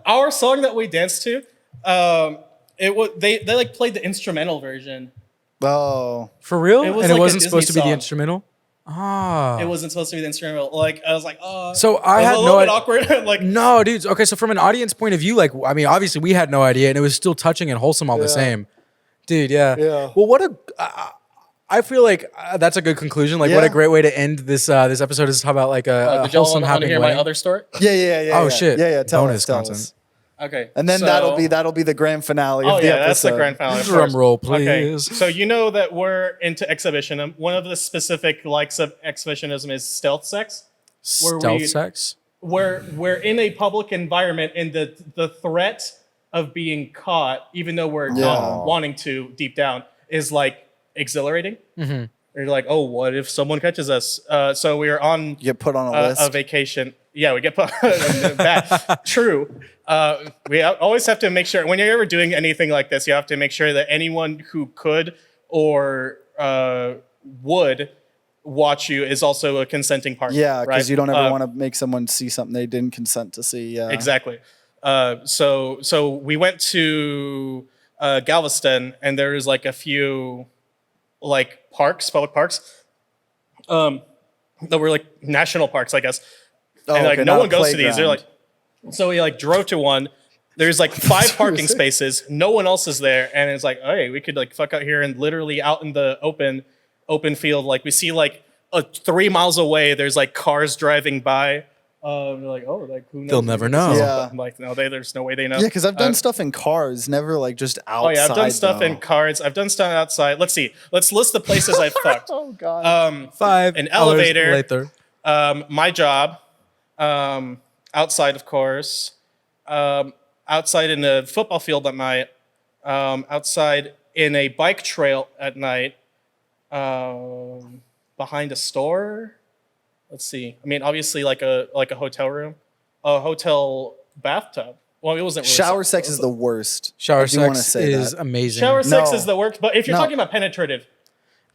Our song that we danced to. They like played the instrumental version. Oh, for real? It and it wasn't supposed to be the instrumental. It wasn't supposed to be the instrumental. Like I was like, oh. So I had a little bit awkward. Like no, dudes. Okay, so from an audience point of view, like I mean, obviously we had no idea, and it was still touching and wholesome all the same, dude. Yeah. Well, I feel like that's a good conclusion. Like, what a great way to end this episode is. How about like a wholesome, happy hear wedding? My other story? Yeah. Oh shit. Yeah. Tell us. content. Okay. And then that'll be the grand finale of the episode. That's the grand finale. Drum roll, please. Okay. So you know that we're into exhibitionism. One of the specific likes of exhibitionism is stealth sex. Stealth sex? Where we're in a public environment, and the threat of being caught, even though we're not wanting to deep down, is like exhilarating. Mm-hmm. You're like, oh, what if someone catches us? So we are on you get put on a list. A vacation. Yeah, we get put on that. True. We always have to make sure, when you're ever doing anything like this, you have to make sure that anyone who could or would watch you is also a consenting party. Yeah, because you don't ever want to make someone see something they didn't consent to see. Yeah. Exactly. So we went to Galveston, and there's like a few like public parks, that were like national parks, I guess. And like no one goes to these. They're like, so we like drove to one. There's like 5 parking spaces. No one else is there, and it's like, hey, we could like fuck out here, and literally out in the open field, like we see like 3 miles away, there's like cars driving by, They're like, oh, like who knows? They'll never know. Yeah. I'm like, no, there's no way they know. Yeah, because I've done stuff in cars, never like just outside. Oh yeah, I've done stuff though. in cars. I've done stuff outside. Let's see. Let's list the places I've fucked. Oh god. 5 An hours elevator. later. My job. Outside, of course. Outside in the football field at night. Outside in a bike trail at night. Behind a store. Let's see. I mean, obviously, like a hotel room, a hotel bathtub. Well, it wasn't really Shower sex is the worst. Shower I do wanna sex say is that. amazing. shower sex No. is the worst. But if you're No. talking about penetrative,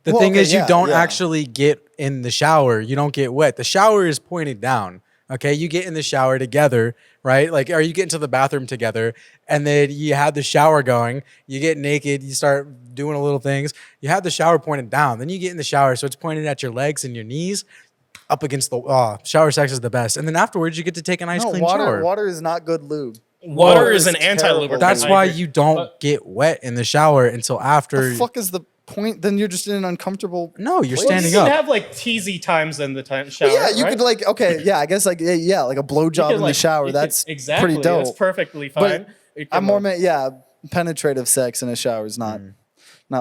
The Well, thing okay, is, you yeah, don't yeah. actually get in the shower. You don't get wet. The shower is pointed down. Okay, you get in the shower together, right? Like, or you get into the bathroom together, and then you have the shower going. You get naked. You start doing a little things. You have the shower pointed down. Then you get in the shower, so it's pointed at your legs and your knees, up against the. Shower sex is the best. And then afterwards, you get to take a nice No, clean water. shower. Water is not good lube. water is an terrible. anti-lubricant. That's I why agree. you don't But- get wet in the shower until after. The fuck is the point? Then you're just in an uncomfortable. No, you're place. standing You can up. have like teasy times in the shower. Yeah, you right? could like okay, yeah, I guess like yeah, like a You blowjob could, in like, the shower. you could- That's exactly. pretty dope. That's perfectly But fine. It I'm can, more like- meant yeah, penetrative sex in a shower is not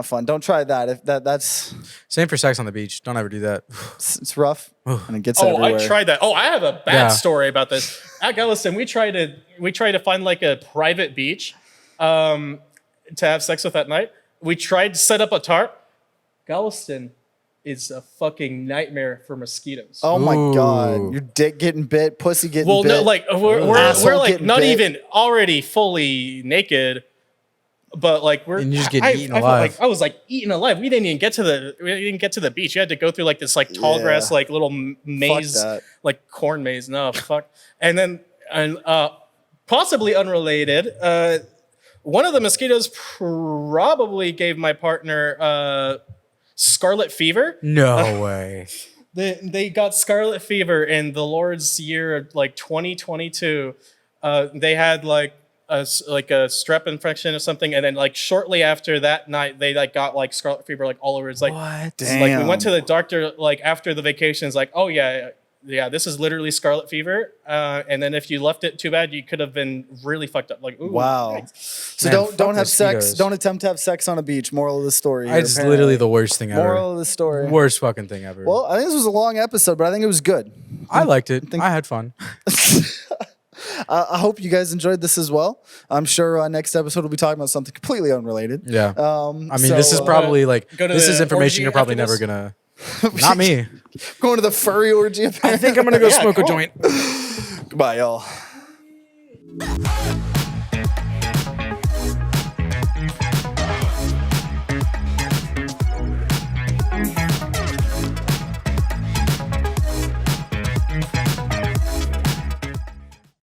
fun. Don't try that. If that's Same for sex on the beach. Don't ever do that. it's rough and it gets Oh, everywhere. I tried that. Oh, I have a bad Yeah. story about this. At Galveston, we tried to find like a private beach to have sex with at night. We tried to set up a tarp. Galveston is a fucking nightmare for mosquitoes. Oh my Ooh. god, your dick getting bit, pussy getting well, bit. no, like we're Asshole like getting not bit. even already fully naked, but like we're And you just get eaten felt alive. Like, I was like eaten alive. We didn't even get to the beach. You had to go through like this like tall Yeah. grass like little maze, that. like corn maze. No fuck. And then possibly unrelated. One of the mosquitoes probably gave my partner scarlet fever. No way. They got scarlet fever in the Lord's year of like 2022. They had like a strep infection or something, and then like shortly after that night, they like got like scarlet fever like all over. It's like What? it's like we Damn. went to the doctor like after the vacation. It's like, oh yeah, this is literally scarlet fever. And then if you left it too bad, you could have been really fucked up. Like, ooh, Wow. yikes. So Man, don't fuck have sex. mosquitoes. Don't attempt to have sex on a beach. Moral of the story. here, It's apparently. literally the worst thing ever. moral of the story. Worst fucking thing ever. Well, I think this was a long episode, but I think it was good. I liked it. I had fun. I hope you guys enjoyed this as well. I'm sure next episode we'll be talking about something completely unrelated. Yeah. I mean, this is so, probably like go to this the is information orgy you're probably after never this? gonna. Not me. Going to the furry orgy. I think I'm gonna go Yeah, smoke a cool. joint. Goodbye, y'all.